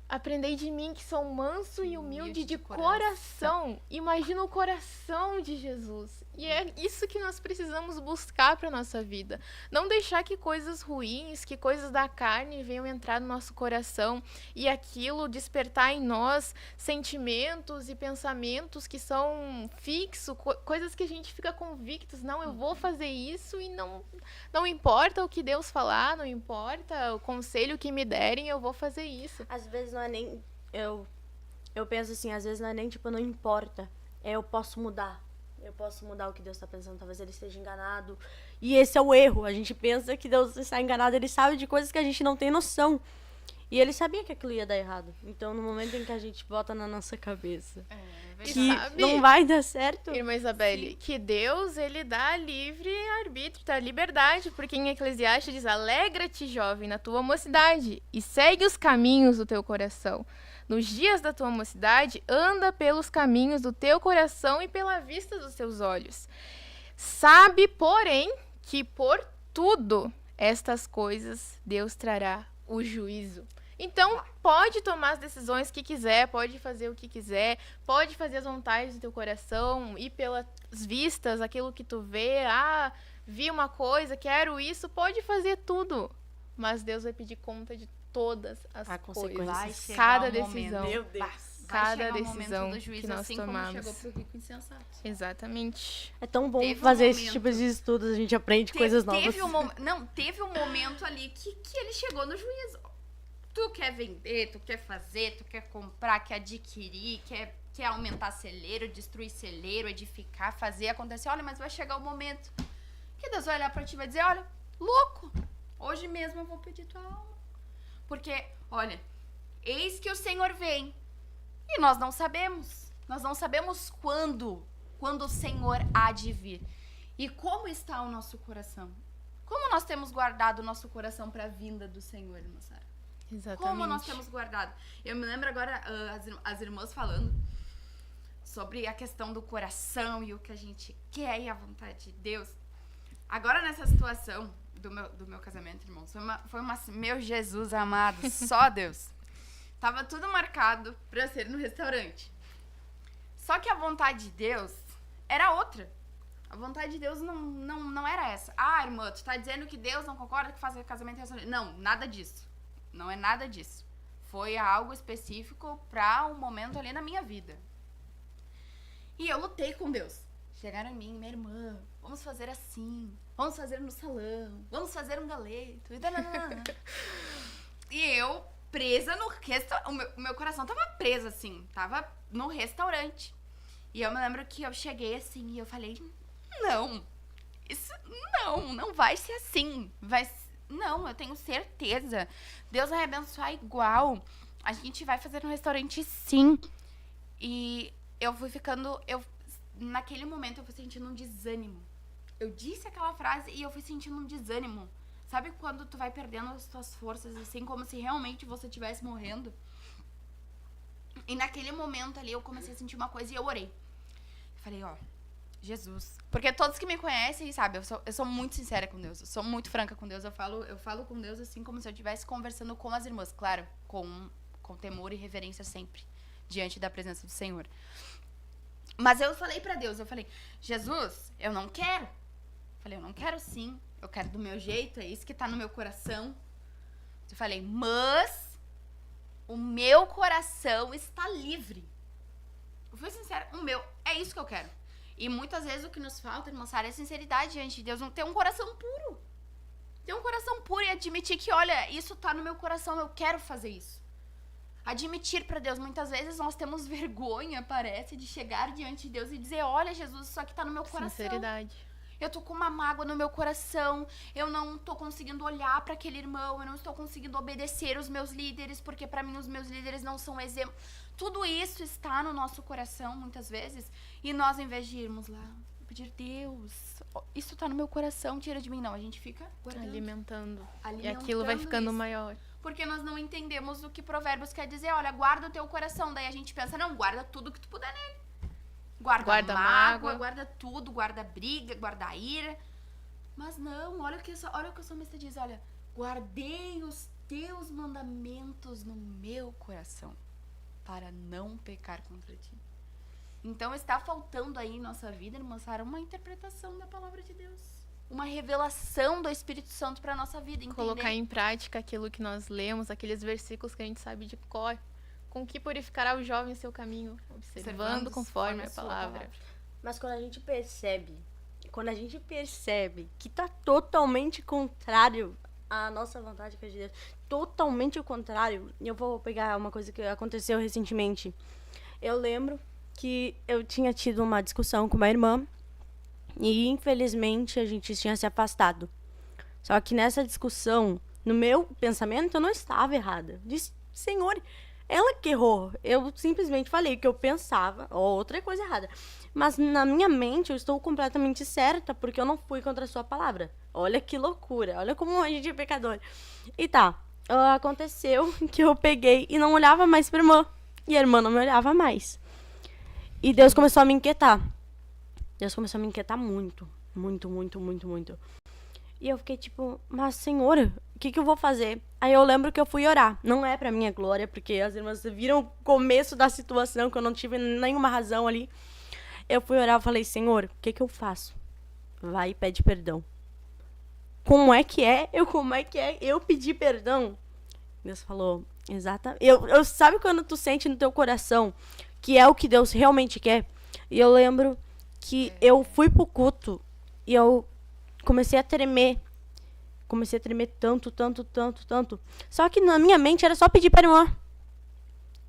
[SPEAKER 2] aprendei de mim que sou manso e humilde de coração. Imagina o coração de Jesus. E é isso que nós precisamos buscar para nossa vida. Não deixar que coisas ruins, que coisas da carne venham entrar no nosso coração e aquilo despertar em nós sentimentos e pensamentos que são fixos, coisas que a gente fica convictos. Não, eu vou fazer isso e não importa o que Deus falar, não importa o conselho que me derem, eu vou fazer isso.
[SPEAKER 4] Às vezes não é nem... Eu penso assim, às vezes não é nem tipo, não importa. Eu posso mudar. Eu posso mudar o que Deus está pensando. Talvez ele esteja enganado. E esse é o erro. A gente pensa que Deus está enganado. Ele sabe de coisas que a gente não tem noção. E ele sabia que aquilo ia dar errado. Então, no momento em que a gente bota na nossa cabeça que não vai dar certo...
[SPEAKER 2] Irmã Isabelle, que Deus, ele dá livre arbítrio, dá liberdade, porque em Eclesiastes diz, alegra-te, jovem, na tua mocidade, e segue os caminhos do teu coração. Nos dias da tua mocidade, anda pelos caminhos do teu coração e pela vista dos teus olhos. Sabe, porém, que por tudo estas coisas Deus trará o juízo. Então, pode tomar as decisões que quiser, pode fazer o que quiser, pode fazer as vontades do teu coração, ir pelas vistas, aquilo que tu vê, vi uma coisa, quero isso, pode fazer tudo. Mas Deus vai pedir conta de todas as coisas. Cada decisão.
[SPEAKER 4] Meu Deus.
[SPEAKER 2] Cada decisão
[SPEAKER 5] do juízo,
[SPEAKER 2] que nós
[SPEAKER 5] assim
[SPEAKER 2] tomamos.
[SPEAKER 5] como chegou pro rico insensato.
[SPEAKER 2] Exatamente.
[SPEAKER 4] É tão bom
[SPEAKER 5] Teve
[SPEAKER 4] fazer
[SPEAKER 5] um
[SPEAKER 4] esse
[SPEAKER 5] momento-
[SPEAKER 4] tipo de estudos, a gente aprende coisas novas.
[SPEAKER 5] Teve um momento ali que ele chegou no juízo. Tu quer vender, tu quer fazer, tu quer comprar, quer adquirir, quer aumentar celeiro, destruir celeiro, edificar, fazer acontecer. Olha, mas vai chegar o momento que Deus vai olhar pra ti e vai dizer, olha, louco, hoje mesmo eu vou pedir tua alma. Porque, olha, eis que o Senhor vem. E nós não sabemos. Nós não sabemos quando o Senhor há de vir. E como está o nosso coração? Como nós temos guardado o nosso coração para a vinda do Senhor, irmã Sara?
[SPEAKER 2] Exatamente.
[SPEAKER 5] Como nós temos guardado? Eu me lembro agora as irmãs falando sobre a questão do coração e o que a gente quer e a vontade de Deus. Agora nessa situação do meu casamento, irmãos, foi uma meu Jesus amado, só Deus. Tava tudo marcado pra ser no restaurante. Só que a vontade de Deus era outra. A vontade de Deus não era essa. Ah, irmã, tu tá dizendo que Deus não concorda que faça casamento em restaurante. Não, nada disso. Não é nada disso. Foi algo específico pra um momento ali na minha vida. E eu lutei com Deus. Chegaram em mim, minha irmã, vamos fazer assim. Vamos fazer no salão. Vamos fazer um galeto. E eu... presa no restaurante. O meu coração tava preso, assim. Tava no restaurante. E eu me lembro que eu cheguei assim e eu falei, não. Isso não vai ser assim. Não, eu tenho certeza. Deus vai abençoar igual. A gente vai fazer no restaurante sim. E eu fui ficando... naquele momento eu fui sentindo um desânimo. Eu disse aquela frase e eu fui sentindo um desânimo. Sabe quando tu vai perdendo as tuas forças, assim, como se realmente você estivesse morrendo? E naquele momento ali, eu comecei a sentir uma coisa e eu orei. Eu falei, ó, Jesus. Porque todos que me conhecem, sabe, eu sou muito sincera com Deus. Eu sou muito franca com Deus. Eu falo com Deus assim, como se eu estivesse conversando com as irmãs. Claro, com temor e reverência sempre, diante da presença do Senhor. Mas eu falei pra Deus, eu falei, Jesus, eu não quero. Eu falei, eu não quero sim. Eu quero do meu jeito, é isso que tá no meu coração. Eu falei, mas o meu coração está livre. Eu fui sincera, é isso que eu quero. E muitas vezes o que nos falta, irmã Sara, é sinceridade diante de Deus. Ter um coração puro. Ter um coração puro e admitir que, olha, isso tá no meu coração, eu quero fazer isso. Admitir pra Deus. Muitas vezes nós temos vergonha, parece, de chegar diante de Deus e dizer, olha, Jesus, isso aqui tá no meu coração.
[SPEAKER 2] Sinceridade.
[SPEAKER 5] Eu tô com uma mágoa no meu coração, eu não tô conseguindo olhar pra aquele irmão, eu não estou conseguindo obedecer os meus líderes, porque pra mim os meus líderes não são exemplo. Tudo isso está no nosso coração, muitas vezes, e nós, em vez de irmos lá,
[SPEAKER 3] pedir, Deus, isso tá no meu coração, tira de mim. Não, a gente fica guardando.
[SPEAKER 2] Alimentando. E
[SPEAKER 3] Alimentando
[SPEAKER 2] aquilo vai ficando
[SPEAKER 3] isso.
[SPEAKER 2] maior.
[SPEAKER 3] Porque nós não entendemos o que Provérbios quer dizer. Olha, guarda o teu coração. Daí a gente pensa, não, guarda tudo que tu puder nele. Guarda mágoa, guarda tudo, guarda briga, guarda ira. Mas não, olha o que o salmista diz, olha, guardei os teus mandamentos no meu coração para não pecar contra ti. Então está faltando aí em nossa vida, irmãos, uma interpretação da palavra de Deus. Uma revelação do Espírito Santo para nossa vida, entender?
[SPEAKER 2] Colocar em prática aquilo que nós lemos, aqueles versículos que a gente sabe de cor. Com que purificará o jovem seu caminho? Observando conforme a palavra.
[SPEAKER 4] Mas quando a gente percebe que tá totalmente contrário à nossa vontade, que é de Deus, totalmente o contrário, e eu vou pegar uma coisa que aconteceu recentemente. Eu lembro que eu tinha tido uma discussão com uma irmã e, infelizmente, a gente tinha se afastado. Só que nessa discussão, no meu pensamento, eu não estava errada. Eu disse, Senhor, ela que errou. Eu simplesmente falei o que eu pensava, ou outra coisa errada. Mas na minha mente eu estou completamente certa, porque eu não fui contra a sua palavra. Olha que loucura, olha como a gente é pecador. E tá, aconteceu que eu peguei e não olhava mais pra irmã. E a irmã não me olhava mais. E Deus começou a me inquietar. Deus começou a me inquietar muito. Muito, muito, muito, muito. E eu fiquei tipo, mas Senhor, o que eu vou fazer? Aí eu lembro que eu fui orar. Não é pra minha glória, porque as irmãs viram o começo da situação, que eu não tive nenhuma razão ali. Eu fui orar e falei, Senhor, o que eu faço? Vai e pede perdão. Como é que é eu pedir perdão? Deus falou, exatamente. Eu sabe quando tu sente no teu coração que é o que Deus realmente quer? E eu lembro que eu fui pro culto e eu comecei a tremer. Comecei a tremer tanto. Só que na minha mente era só pedir pra irmã.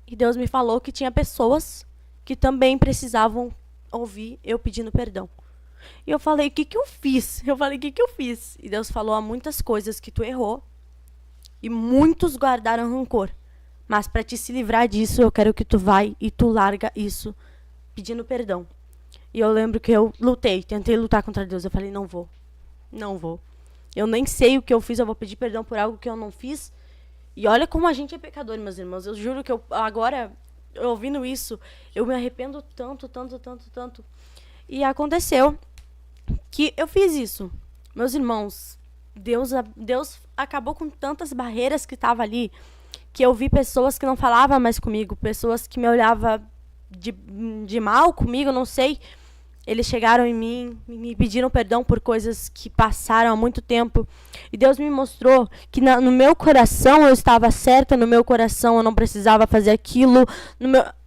[SPEAKER 4] E Deus me falou que tinha pessoas que também precisavam ouvir eu pedindo perdão. E eu falei, o que eu fiz? E Deus falou, há muitas coisas que tu errou. E muitos guardaram rancor. Mas para te se livrar disso, eu quero que tu vai e tu larga isso pedindo perdão. E eu lembro que eu tentei lutar contra Deus. Eu falei, não vou. Eu nem sei o que eu fiz, eu vou pedir perdão por algo que eu não fiz. E olha como a gente é pecador, meus irmãos. Eu juro que agora, ouvindo isso, eu me arrependo tanto. E aconteceu que eu fiz isso. Meus irmãos, Deus acabou com tantas barreiras que estavam ali, que eu vi pessoas que não falavam mais comigo, pessoas que me olhavam de mal comigo, não sei. Eles chegaram em mim, me pediram perdão por coisas que passaram há muito tempo. E Deus me mostrou que no meu coração eu estava certa, no meu coração eu não precisava fazer aquilo.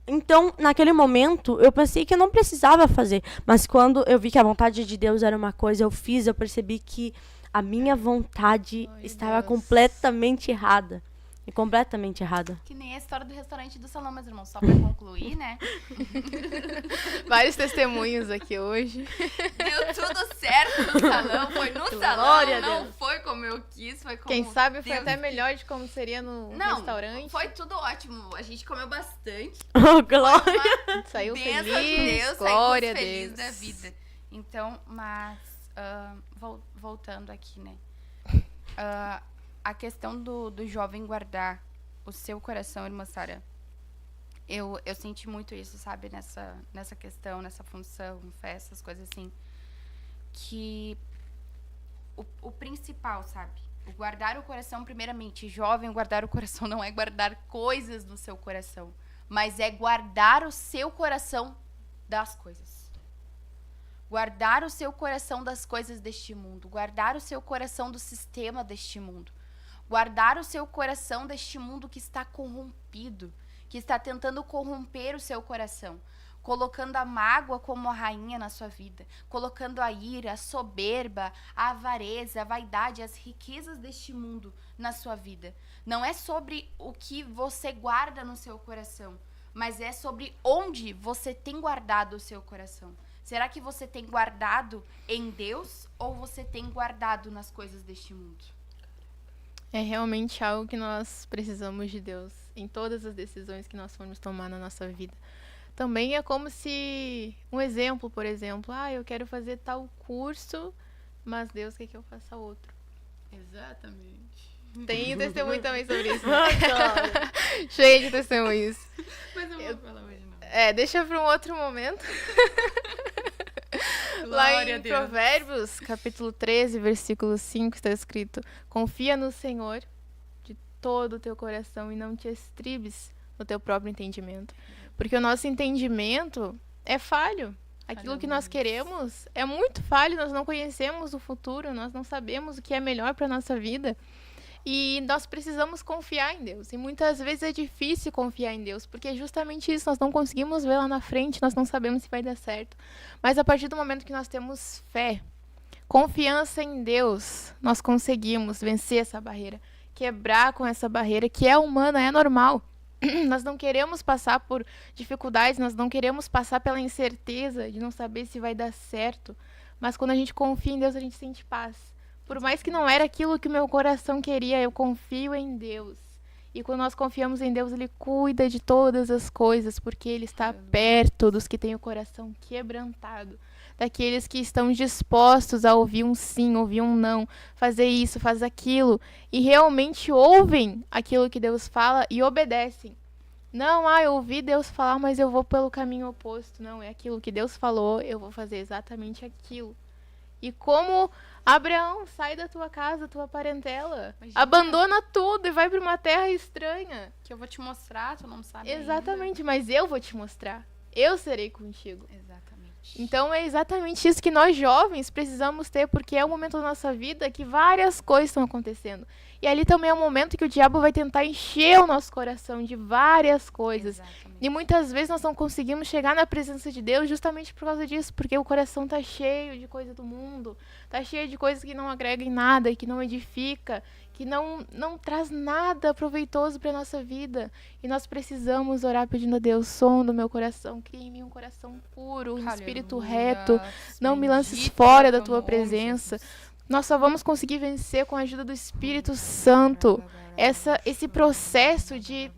[SPEAKER 4] Então, naquele momento, eu pensei que eu não precisava fazer. Mas quando eu vi que a vontade de Deus era uma coisa, eu fiz, eu percebi que a minha vontade estava completamente errada. Completamente errada.
[SPEAKER 3] Que nem a história do restaurante do salão, meus irmãos. Só pra concluir, né?
[SPEAKER 2] Vários testemunhos aqui hoje.
[SPEAKER 3] Deu tudo certo no salão. Foi no salão, não foi como eu quis. Foi como
[SPEAKER 2] Quem sabe foi
[SPEAKER 3] Deus
[SPEAKER 2] até melhor de como seria no restaurante.
[SPEAKER 3] Foi tudo ótimo. A gente comeu bastante.
[SPEAKER 4] Oh, glória!
[SPEAKER 2] Saiu
[SPEAKER 3] Bênção
[SPEAKER 2] feliz,
[SPEAKER 3] de Deus,
[SPEAKER 2] glória a
[SPEAKER 3] feliz
[SPEAKER 2] Deus.
[SPEAKER 3] da vida. Então, mas voltando aqui, né? A questão do jovem guardar o seu coração, irmã Sara, eu senti muito isso, sabe? Nessa questão, nessa função, festas, coisas assim. Que o principal, sabe? O guardar o coração, primeiramente, jovem, guardar o coração não é guardar coisas no seu coração, mas é guardar o seu coração das coisas. Guardar o seu coração das coisas deste mundo. Guardar o seu coração do sistema deste mundo. Guardar o seu coração deste mundo que está corrompido, que está tentando corromper o seu coração, colocando a mágoa como a rainha na sua vida, colocando a ira, a soberba, a avareza, a vaidade, as riquezas deste mundo na sua vida. Não é sobre o que você guarda no seu coração, mas é sobre onde você tem guardado o seu coração. Será que você tem guardado em Deus ou você tem guardado nas coisas deste mundo?
[SPEAKER 2] É realmente algo que nós precisamos de Deus em todas as decisões que nós formos tomar na nossa vida. Também é como se, um exemplo, por exemplo, eu quero fazer tal curso, mas Deus quer que eu faça outro.
[SPEAKER 5] Exatamente.
[SPEAKER 2] Tem testemunho também sobre isso. Cheio de testemunhos.
[SPEAKER 5] Mas eu vou falar hoje não.
[SPEAKER 2] Deixa para um outro momento. Lá
[SPEAKER 5] Glória a
[SPEAKER 2] em
[SPEAKER 5] Deus.
[SPEAKER 2] Provérbios, capítulo 13, versículo 5, está escrito: confia no Senhor de todo o teu coração e não te estribes no teu próprio entendimento. Porque o nosso entendimento é falho. Aquilo que nós queremos é muito falho, nós não conhecemos o futuro, nós não sabemos o que é melhor para a nossa vida. E nós precisamos confiar em Deus. E muitas vezes é difícil confiar em Deus, porque é justamente isso, nós não conseguimos ver lá na frente, nós não sabemos se vai dar certo. Mas a partir do momento que nós temos fé, confiança em Deus, nós conseguimos vencer essa barreira, quebrar com essa barreira, que é humana, é normal. Nós não queremos passar por dificuldades, nós não queremos passar pela incerteza de não saber se vai dar certo. Mas quando a gente confia em Deus, a gente sente paz. Por mais que não era aquilo que o meu coração queria, eu confio em Deus. E quando nós confiamos em Deus, Ele cuida de todas as coisas, porque Ele está perto dos que têm o coração quebrantado, daqueles que estão dispostos a ouvir um sim, ouvir um não, fazer isso, fazer aquilo, e realmente ouvem aquilo que Deus fala e obedecem. Não, eu ouvi Deus falar, mas eu vou pelo caminho oposto. Não, é aquilo que Deus falou, eu vou fazer exatamente aquilo. E como Abraão, sai da tua casa, tua parentela, abandona tudo e vai para uma terra estranha.
[SPEAKER 5] Que eu vou te mostrar, tu não sabe
[SPEAKER 2] Exatamente, mas eu vou te mostrar. Eu serei contigo.
[SPEAKER 5] Exatamente.
[SPEAKER 2] Então é exatamente isso que nós jovens precisamos ter, porque é o momento da nossa vida que várias coisas estão acontecendo. E ali também é o momento que o diabo vai tentar encher o nosso coração de várias coisas.
[SPEAKER 5] Exatamente.
[SPEAKER 2] E muitas vezes nós não conseguimos chegar na presença de Deus justamente por causa disso, porque o coração tá cheio de coisa do mundo, tá cheio de coisas que não agregam em nada, que não edifica, que não traz nada proveitoso para nossa vida. E nós precisamos orar pedindo a Deus: som do meu coração, cria em mim um coração puro, um espírito reto, não me lances fora da tua presença. Nós só vamos conseguir vencer com a ajuda do Espírito Santo. Esse processo de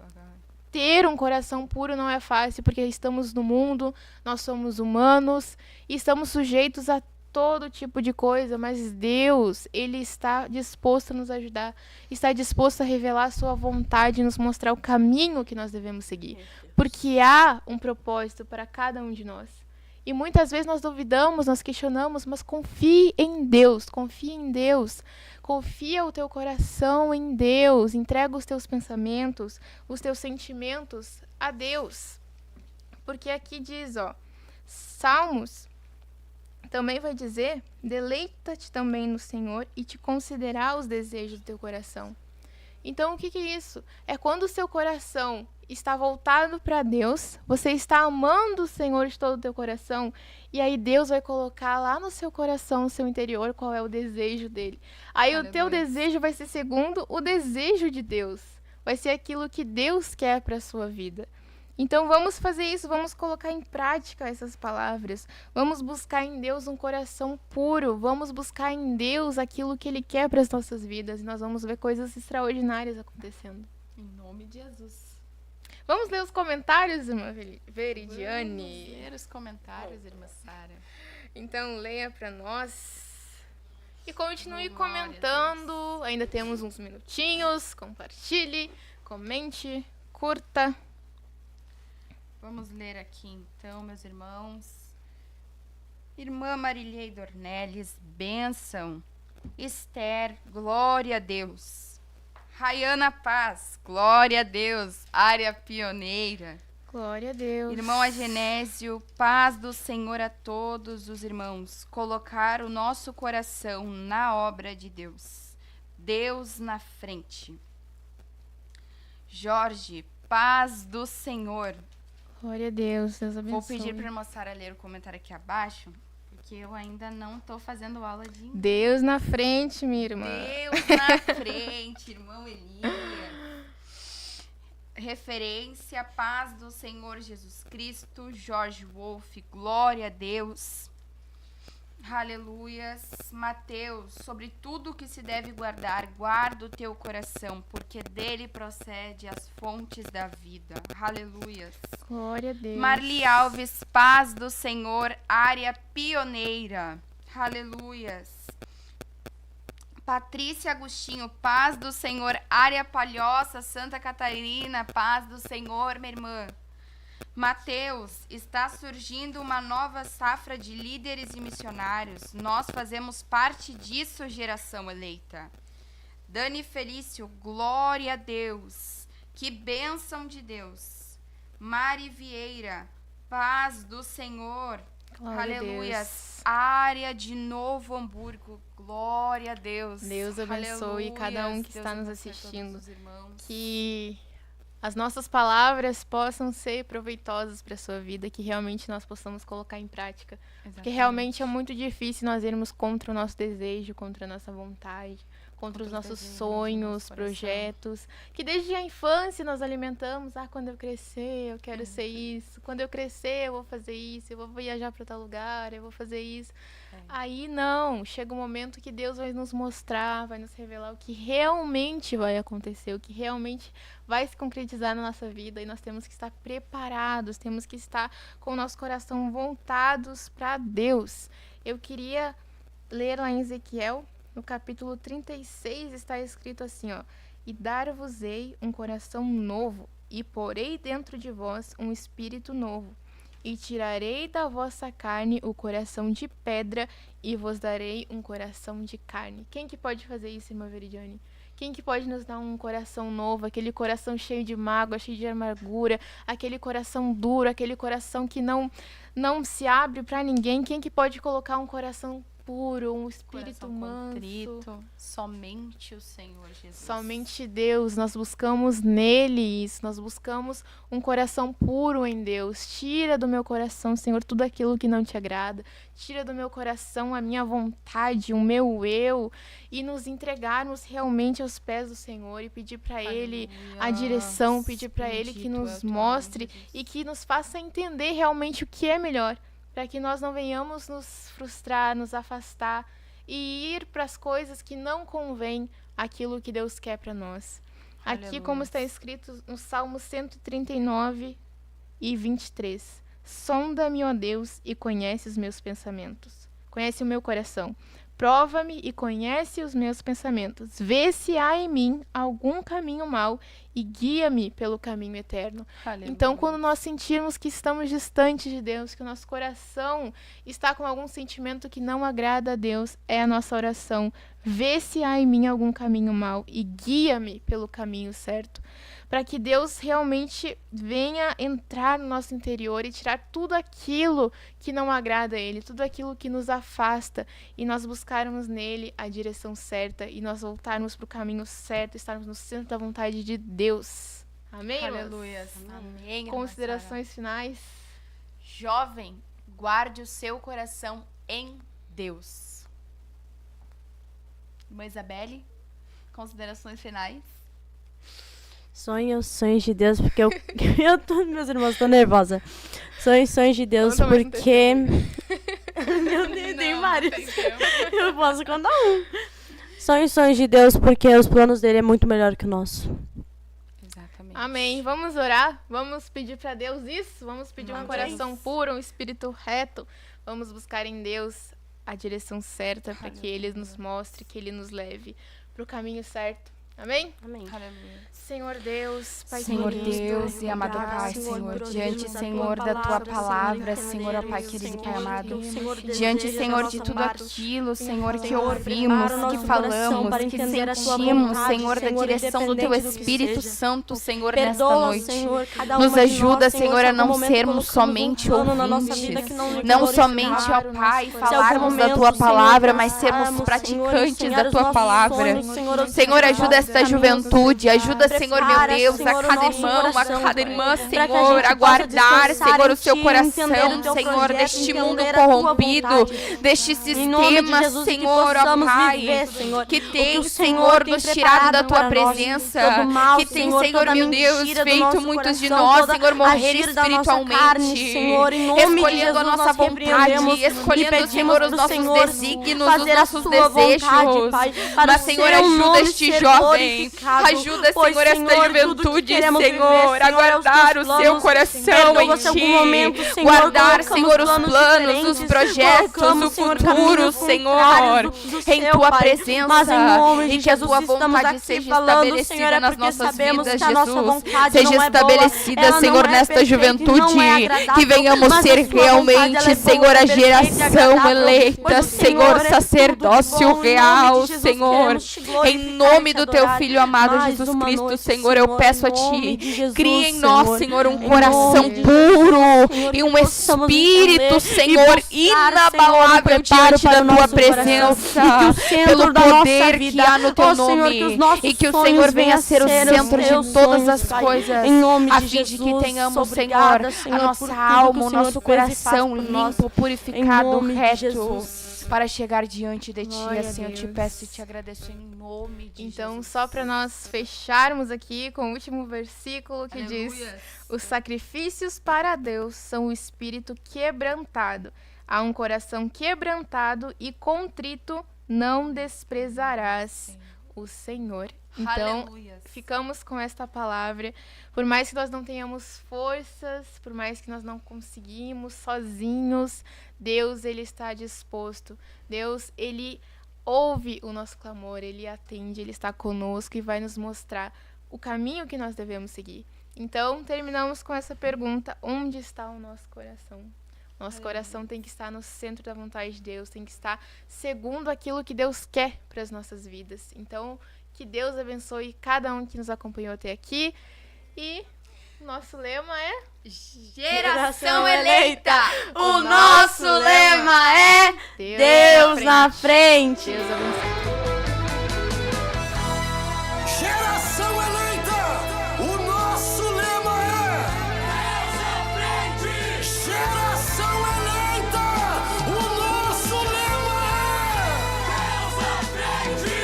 [SPEAKER 2] ter um coração puro não é fácil, porque estamos no mundo, nós somos humanos e estamos sujeitos a todo tipo de coisa, mas Deus, Ele está disposto a nos ajudar, está disposto a revelar a sua vontade e nos mostrar o caminho que nós devemos seguir, porque há um propósito para cada um de nós. E muitas vezes nós duvidamos, nós questionamos, mas confie em Deus, confia o teu coração em Deus, entrega os teus pensamentos, os teus sentimentos a Deus. Porque aqui diz, Salmos também vai dizer: deleita-te também no Senhor e te concederá os desejos do teu coração. Então, o que é isso? É quando o seu coração está voltado para Deus, você está amando o Senhor de todo o teu coração, e aí Deus vai colocar lá no seu coração, no seu interior, qual é o desejo dele. Aí Aleluia. O teu desejo vai ser segundo o desejo de Deus. Vai ser aquilo que Deus quer para a sua vida. Então vamos fazer isso, vamos colocar em prática essas palavras. Vamos buscar em Deus um coração puro, vamos buscar em Deus aquilo que Ele quer para as nossas vidas, e nós vamos ver coisas extraordinárias acontecendo.
[SPEAKER 5] Em nome de Jesus.
[SPEAKER 2] Vamos ler os comentários, irmã Veridiane?
[SPEAKER 5] Vamos ler os comentários, irmã Sara.
[SPEAKER 2] Então leia para nós. E continue comentando, ainda temos uns minutinhos. Compartilhe, comente, curta.
[SPEAKER 5] Vamos ler aqui então, meus irmãos. Irmã Marilei Dornelles, bênção. Esther, glória a Deus. Rayana Paz, glória a Deus. Área pioneira.
[SPEAKER 2] Glória a Deus.
[SPEAKER 5] Irmão Agenésio, paz do Senhor a todos os irmãos. Colocar o nosso coração na obra de Deus. Deus na frente. Jorge, paz do Senhor.
[SPEAKER 2] Glória a Deus, Deus abençoe.
[SPEAKER 5] Vou pedir para a irmã Sara ler o comentário aqui abaixo, porque eu ainda não estou fazendo aula de inglês.
[SPEAKER 2] Deus na frente, minha irmã.
[SPEAKER 5] Deus na frente, irmão Elia. Referência, paz do Senhor Jesus Cristo. Jorge Wolff, glória a Deus. Aleluias. Mateus, sobre tudo que se deve guardar, guarda o teu coração, porque dele procede as fontes da vida. Aleluias.
[SPEAKER 2] Glória a Deus.
[SPEAKER 3] Marli Alves, paz do Senhor, área pioneira. Aleluias. Patrícia Agostinho, paz do Senhor, área Palhoça, Santa Catarina, paz do Senhor, minha irmã. Mateus, está surgindo uma nova safra de líderes e missionários. Nós fazemos parte disso, geração eleita. Dani Felício, glória a Deus. Que bênção de Deus. Mari Vieira, paz do Senhor.
[SPEAKER 2] Glória a
[SPEAKER 3] Aleluias.
[SPEAKER 2] Deus.
[SPEAKER 3] Área de Novo Hamburgo, glória a Deus.
[SPEAKER 2] Deus abençoe cada um que
[SPEAKER 3] Deus
[SPEAKER 2] está nos
[SPEAKER 3] abençoe todos
[SPEAKER 2] assistindo.
[SPEAKER 3] os irmãos.
[SPEAKER 2] Que as nossas palavras possam ser proveitosas para a sua vida, que realmente nós possamos colocar em prática. Porque realmente é muito difícil nós irmos contra o nosso desejo, contra a nossa vontade, contra os nossos sonhos, projetos, que desde a infância nós alimentamos. Quando eu crescer, eu quero ser isso. Quando eu crescer, eu vou fazer isso. Eu vou viajar para tal lugar, eu vou fazer isso. Aí não, chega um momento que Deus vai nos mostrar, vai nos revelar o que realmente vai acontecer, o que realmente vai se concretizar na nossa vida, e nós temos que estar preparados, temos que estar com o nosso coração voltados para Deus. Eu queria ler lá em Ezequiel, no capítulo 36, está escrito assim, ó: e dar-vos-ei um coração novo, e porei dentro de vós um espírito novo. E tirarei da vossa carne o coração de pedra, e vos darei um coração de carne. Quem que pode fazer isso, irmã Veridiane? Quem que pode nos dar um coração novo, aquele coração cheio de mágoa, cheio de amargura, aquele coração duro, aquele coração que não se abre para ninguém? Quem que pode colocar um coração puro, um espírito
[SPEAKER 3] Coração
[SPEAKER 2] manso?
[SPEAKER 3] contrito, somente o Senhor Jesus.
[SPEAKER 2] Somente Deus, nós buscamos nele isso, nós buscamos um coração puro em Deus. Tira do meu coração, Senhor, tudo aquilo que não te agrada. Tira do meu coração a minha vontade, o meu eu, e nos entregarmos realmente aos pés do Senhor e pedir para Ele a direção, pedir para Ele que nos mostre e que nos faça entender realmente o que é melhor, para que nós não venhamos nos frustrar, nos afastar e ir para as coisas que não convém aquilo que Deus quer para nós. Aqui, como está escrito no Salmo 139 e 23. Sonda-me, ó Deus, e conhece os meus pensamentos. Conhece o meu coração. Prova-me e conhece os meus pensamentos. Vê se há em mim algum caminho mau e guia-me pelo caminho eterno.
[SPEAKER 3] Aleluia.
[SPEAKER 2] Então, quando nós sentirmos que estamos distantes de Deus, que o nosso coração está com algum sentimento que não agrada a Deus, é a nossa oração. Vê se há em mim algum caminho mau e guia-me pelo caminho certo. Para que Deus realmente venha entrar no nosso interior e tirar tudo aquilo que não agrada a Ele, tudo aquilo que nos afasta, e nós buscarmos nele a direção certa e nós voltarmos para o caminho certo, estarmos no centro da vontade de Deus. Amém, irmãs?
[SPEAKER 3] Aleluia. Amém.
[SPEAKER 2] Considerações finais?
[SPEAKER 3] Jovem, guarde o seu coração em Deus. Irmã Isabelle, considerações finais?
[SPEAKER 4] Sonhos de Deus, porque eu meus irmãos, tô nervosa. Sonhos de Deus,
[SPEAKER 2] Conta mais um
[SPEAKER 4] porque... Meu Deus, tem vários. Eu posso contar um. Sonhos de Deus, porque os planos dele é muito melhor que o nosso.
[SPEAKER 3] Exatamente.
[SPEAKER 2] Amém. Vamos orar? Vamos pedir para Deus isso? Vamos pedir um coração puro, um espírito reto. Vamos buscar em Deus a direção certa para que Ele nos mostre, que Ele nos leve para o caminho certo. Amém?
[SPEAKER 4] Amém.
[SPEAKER 3] Aleluia.
[SPEAKER 2] Senhor Deus, Pai
[SPEAKER 3] Senhor
[SPEAKER 2] querido,
[SPEAKER 3] Deus e amado Pai, Senhor, diante, Senhor, da Tua palavra, Senhor, ó Pai querido e Pai amado, diante, Senhor, de tudo aquilo, Senhor, que ouvimos, que falamos, que sentimos, Senhor, da direção do Teu Espírito Santo, Senhor, nesta noite. Nos ajuda, Senhor, a não sermos somente ouvintes, não somente, ó Pai, falarmos da Tua palavra, mas sermos praticantes da Tua palavra. Senhor, ajuda esta juventude, ajuda, Senhor, meu Deus, a cada irmão, a cada irmã, Senhor, a guardar, Senhor, o seu coração, Senhor, deste mundo corrompido, deste sistema, Senhor, ó Pai, que tem, Senhor, nos tirado da Tua presença, que tem, Senhor, meu Deus, feito muitos de nós, Senhor, morrer espiritualmente, escolhendo a nossa vontade, escolhendo, Senhor, os nossos desígnios, os nossos desejos. Mas, Senhor, ajuda este jovem também. Ajuda,
[SPEAKER 4] pois,
[SPEAKER 3] Senhor, esta
[SPEAKER 4] Senhor, tudo que
[SPEAKER 3] juventude,
[SPEAKER 4] queremos
[SPEAKER 3] Senhor,
[SPEAKER 4] viver,
[SPEAKER 3] a
[SPEAKER 4] Senhor, é os
[SPEAKER 3] guardar
[SPEAKER 4] teus
[SPEAKER 3] o seu
[SPEAKER 4] planos.
[SPEAKER 3] coração
[SPEAKER 4] Perdoa-se
[SPEAKER 3] em
[SPEAKER 4] algum
[SPEAKER 3] Ti.
[SPEAKER 4] momento, Senhor,
[SPEAKER 3] Guardar,
[SPEAKER 4] colocamos
[SPEAKER 3] Senhor, os
[SPEAKER 4] planos
[SPEAKER 3] planos, os
[SPEAKER 4] diferentes,
[SPEAKER 3] projetos,
[SPEAKER 4] colocamos,
[SPEAKER 3] o
[SPEAKER 4] Senhor,
[SPEAKER 3] futuro,
[SPEAKER 4] caminhos
[SPEAKER 3] Senhor,
[SPEAKER 4] contrários do
[SPEAKER 3] em
[SPEAKER 4] seu,
[SPEAKER 3] Tua
[SPEAKER 4] Pai.
[SPEAKER 3] presença.
[SPEAKER 4] Mas em nome de
[SPEAKER 3] E que a
[SPEAKER 4] Jesus
[SPEAKER 3] Tua
[SPEAKER 4] estamos
[SPEAKER 3] vontade
[SPEAKER 4] aqui
[SPEAKER 3] seja
[SPEAKER 4] falando,
[SPEAKER 3] estabelecida
[SPEAKER 4] Senhor, é
[SPEAKER 3] nas
[SPEAKER 4] porque
[SPEAKER 3] nossas
[SPEAKER 4] sabemos
[SPEAKER 3] vidas,
[SPEAKER 4] que a nossa
[SPEAKER 3] Jesus.
[SPEAKER 4] vontade
[SPEAKER 3] Seja
[SPEAKER 4] não é boa,
[SPEAKER 3] estabelecida,
[SPEAKER 4] ela não
[SPEAKER 3] Senhor,
[SPEAKER 4] é
[SPEAKER 3] nesta
[SPEAKER 4] perfeita e
[SPEAKER 3] juventude.
[SPEAKER 4] não é agradável,
[SPEAKER 3] Que venhamos
[SPEAKER 4] mas a
[SPEAKER 3] ser
[SPEAKER 4] sua vontade,
[SPEAKER 3] realmente,
[SPEAKER 4] ela é
[SPEAKER 3] Senhor,
[SPEAKER 4] boa,
[SPEAKER 3] a
[SPEAKER 4] perfeita e
[SPEAKER 3] geração
[SPEAKER 4] agradável,
[SPEAKER 3] eleita,
[SPEAKER 4] pois o
[SPEAKER 3] Senhor,
[SPEAKER 4] é tudo de
[SPEAKER 3] sacerdócio
[SPEAKER 4] bom. Em nome
[SPEAKER 3] real,
[SPEAKER 4] de Jesus,
[SPEAKER 3] Senhor.
[SPEAKER 4] queremos te glorificar
[SPEAKER 3] Em nome
[SPEAKER 4] e te
[SPEAKER 3] do Teu
[SPEAKER 4] adorar.
[SPEAKER 3] Filho amado
[SPEAKER 4] Mais
[SPEAKER 3] Jesus
[SPEAKER 4] uma
[SPEAKER 3] Cristo,
[SPEAKER 4] noite,
[SPEAKER 3] Senhor, eu peço a
[SPEAKER 4] em nome
[SPEAKER 3] Ti,
[SPEAKER 4] de Jesus,
[SPEAKER 3] cria em nós, Senhor, um
[SPEAKER 4] Em
[SPEAKER 3] coração
[SPEAKER 4] nome de
[SPEAKER 3] puro
[SPEAKER 4] Senhor,
[SPEAKER 3] e um
[SPEAKER 4] que possamos
[SPEAKER 3] espírito,
[SPEAKER 4] entender
[SPEAKER 3] Senhor,
[SPEAKER 4] e buscar,
[SPEAKER 3] inabalável
[SPEAKER 4] Senhor, um preparo
[SPEAKER 3] diante
[SPEAKER 4] para
[SPEAKER 3] da
[SPEAKER 4] o
[SPEAKER 3] Tua
[SPEAKER 4] nosso coração.
[SPEAKER 3] presença,
[SPEAKER 4] E que o centro
[SPEAKER 3] pelo
[SPEAKER 4] da nossa
[SPEAKER 3] poder que
[SPEAKER 4] vida,
[SPEAKER 3] há no Teu
[SPEAKER 4] ó, Senhor,
[SPEAKER 3] nome,
[SPEAKER 4] que os nossos
[SPEAKER 3] e que o
[SPEAKER 4] sonhos
[SPEAKER 3] Senhor venha a ser o
[SPEAKER 4] venham
[SPEAKER 3] centro
[SPEAKER 4] os
[SPEAKER 3] de
[SPEAKER 4] teus
[SPEAKER 3] todas
[SPEAKER 4] sonhos,
[SPEAKER 3] as
[SPEAKER 4] Pai.
[SPEAKER 3] coisas,
[SPEAKER 4] Em nome
[SPEAKER 3] a
[SPEAKER 4] de
[SPEAKER 3] fim de que
[SPEAKER 4] Jesus,
[SPEAKER 3] tenhamos,
[SPEAKER 4] obrigada,
[SPEAKER 3] Senhor, a
[SPEAKER 4] por
[SPEAKER 3] nossa
[SPEAKER 4] tudo que
[SPEAKER 3] alma,
[SPEAKER 4] o
[SPEAKER 3] o
[SPEAKER 4] Senhor
[SPEAKER 3] nosso
[SPEAKER 4] fez e faz
[SPEAKER 3] coração
[SPEAKER 4] por nós.
[SPEAKER 3] limpo, purificado,
[SPEAKER 4] Em nome de
[SPEAKER 3] reto,
[SPEAKER 4] Jesus.
[SPEAKER 3] para chegar diante de Ti.
[SPEAKER 2] Glória a
[SPEAKER 3] Assim eu te
[SPEAKER 2] Deus.
[SPEAKER 3] peço e te agradeço em nome de
[SPEAKER 2] Então,
[SPEAKER 3] Jesus.
[SPEAKER 2] só para nós fecharmos aqui com o último versículo que diz: os sacrifícios para Deus são o espírito quebrantado. A um coração quebrantado e contrito não desprezarás o Senhor. Então,
[SPEAKER 3] Aleluias.
[SPEAKER 2] ficamos com esta palavra. Por mais que nós não tenhamos forças, por mais que nós não conseguimos sozinhos, Deus, Ele está disposto. Deus, Ele ouve o nosso clamor, Ele atende, Ele está conosco e vai nos mostrar o caminho que nós devemos seguir. Então, terminamos com essa pergunta: onde está o nosso coração? Nosso coração tem que estar no centro da vontade de Deus, tem que estar segundo aquilo que Deus quer para as nossas vidas. Então, que Deus abençoe cada um que nos acompanhou até aqui. E nosso lema é
[SPEAKER 3] Geração eleita,
[SPEAKER 2] o nosso lema
[SPEAKER 4] é Deus na frente.
[SPEAKER 2] Deus abençoe.
[SPEAKER 1] Geração eleita, o nosso lema é Deus à frente. Geração eleita, o nosso lema é Deus à frente.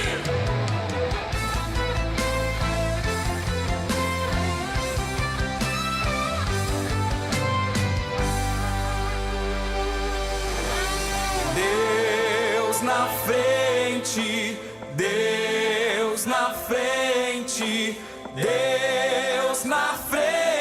[SPEAKER 1] Deus na frente, Deus na frente, Deus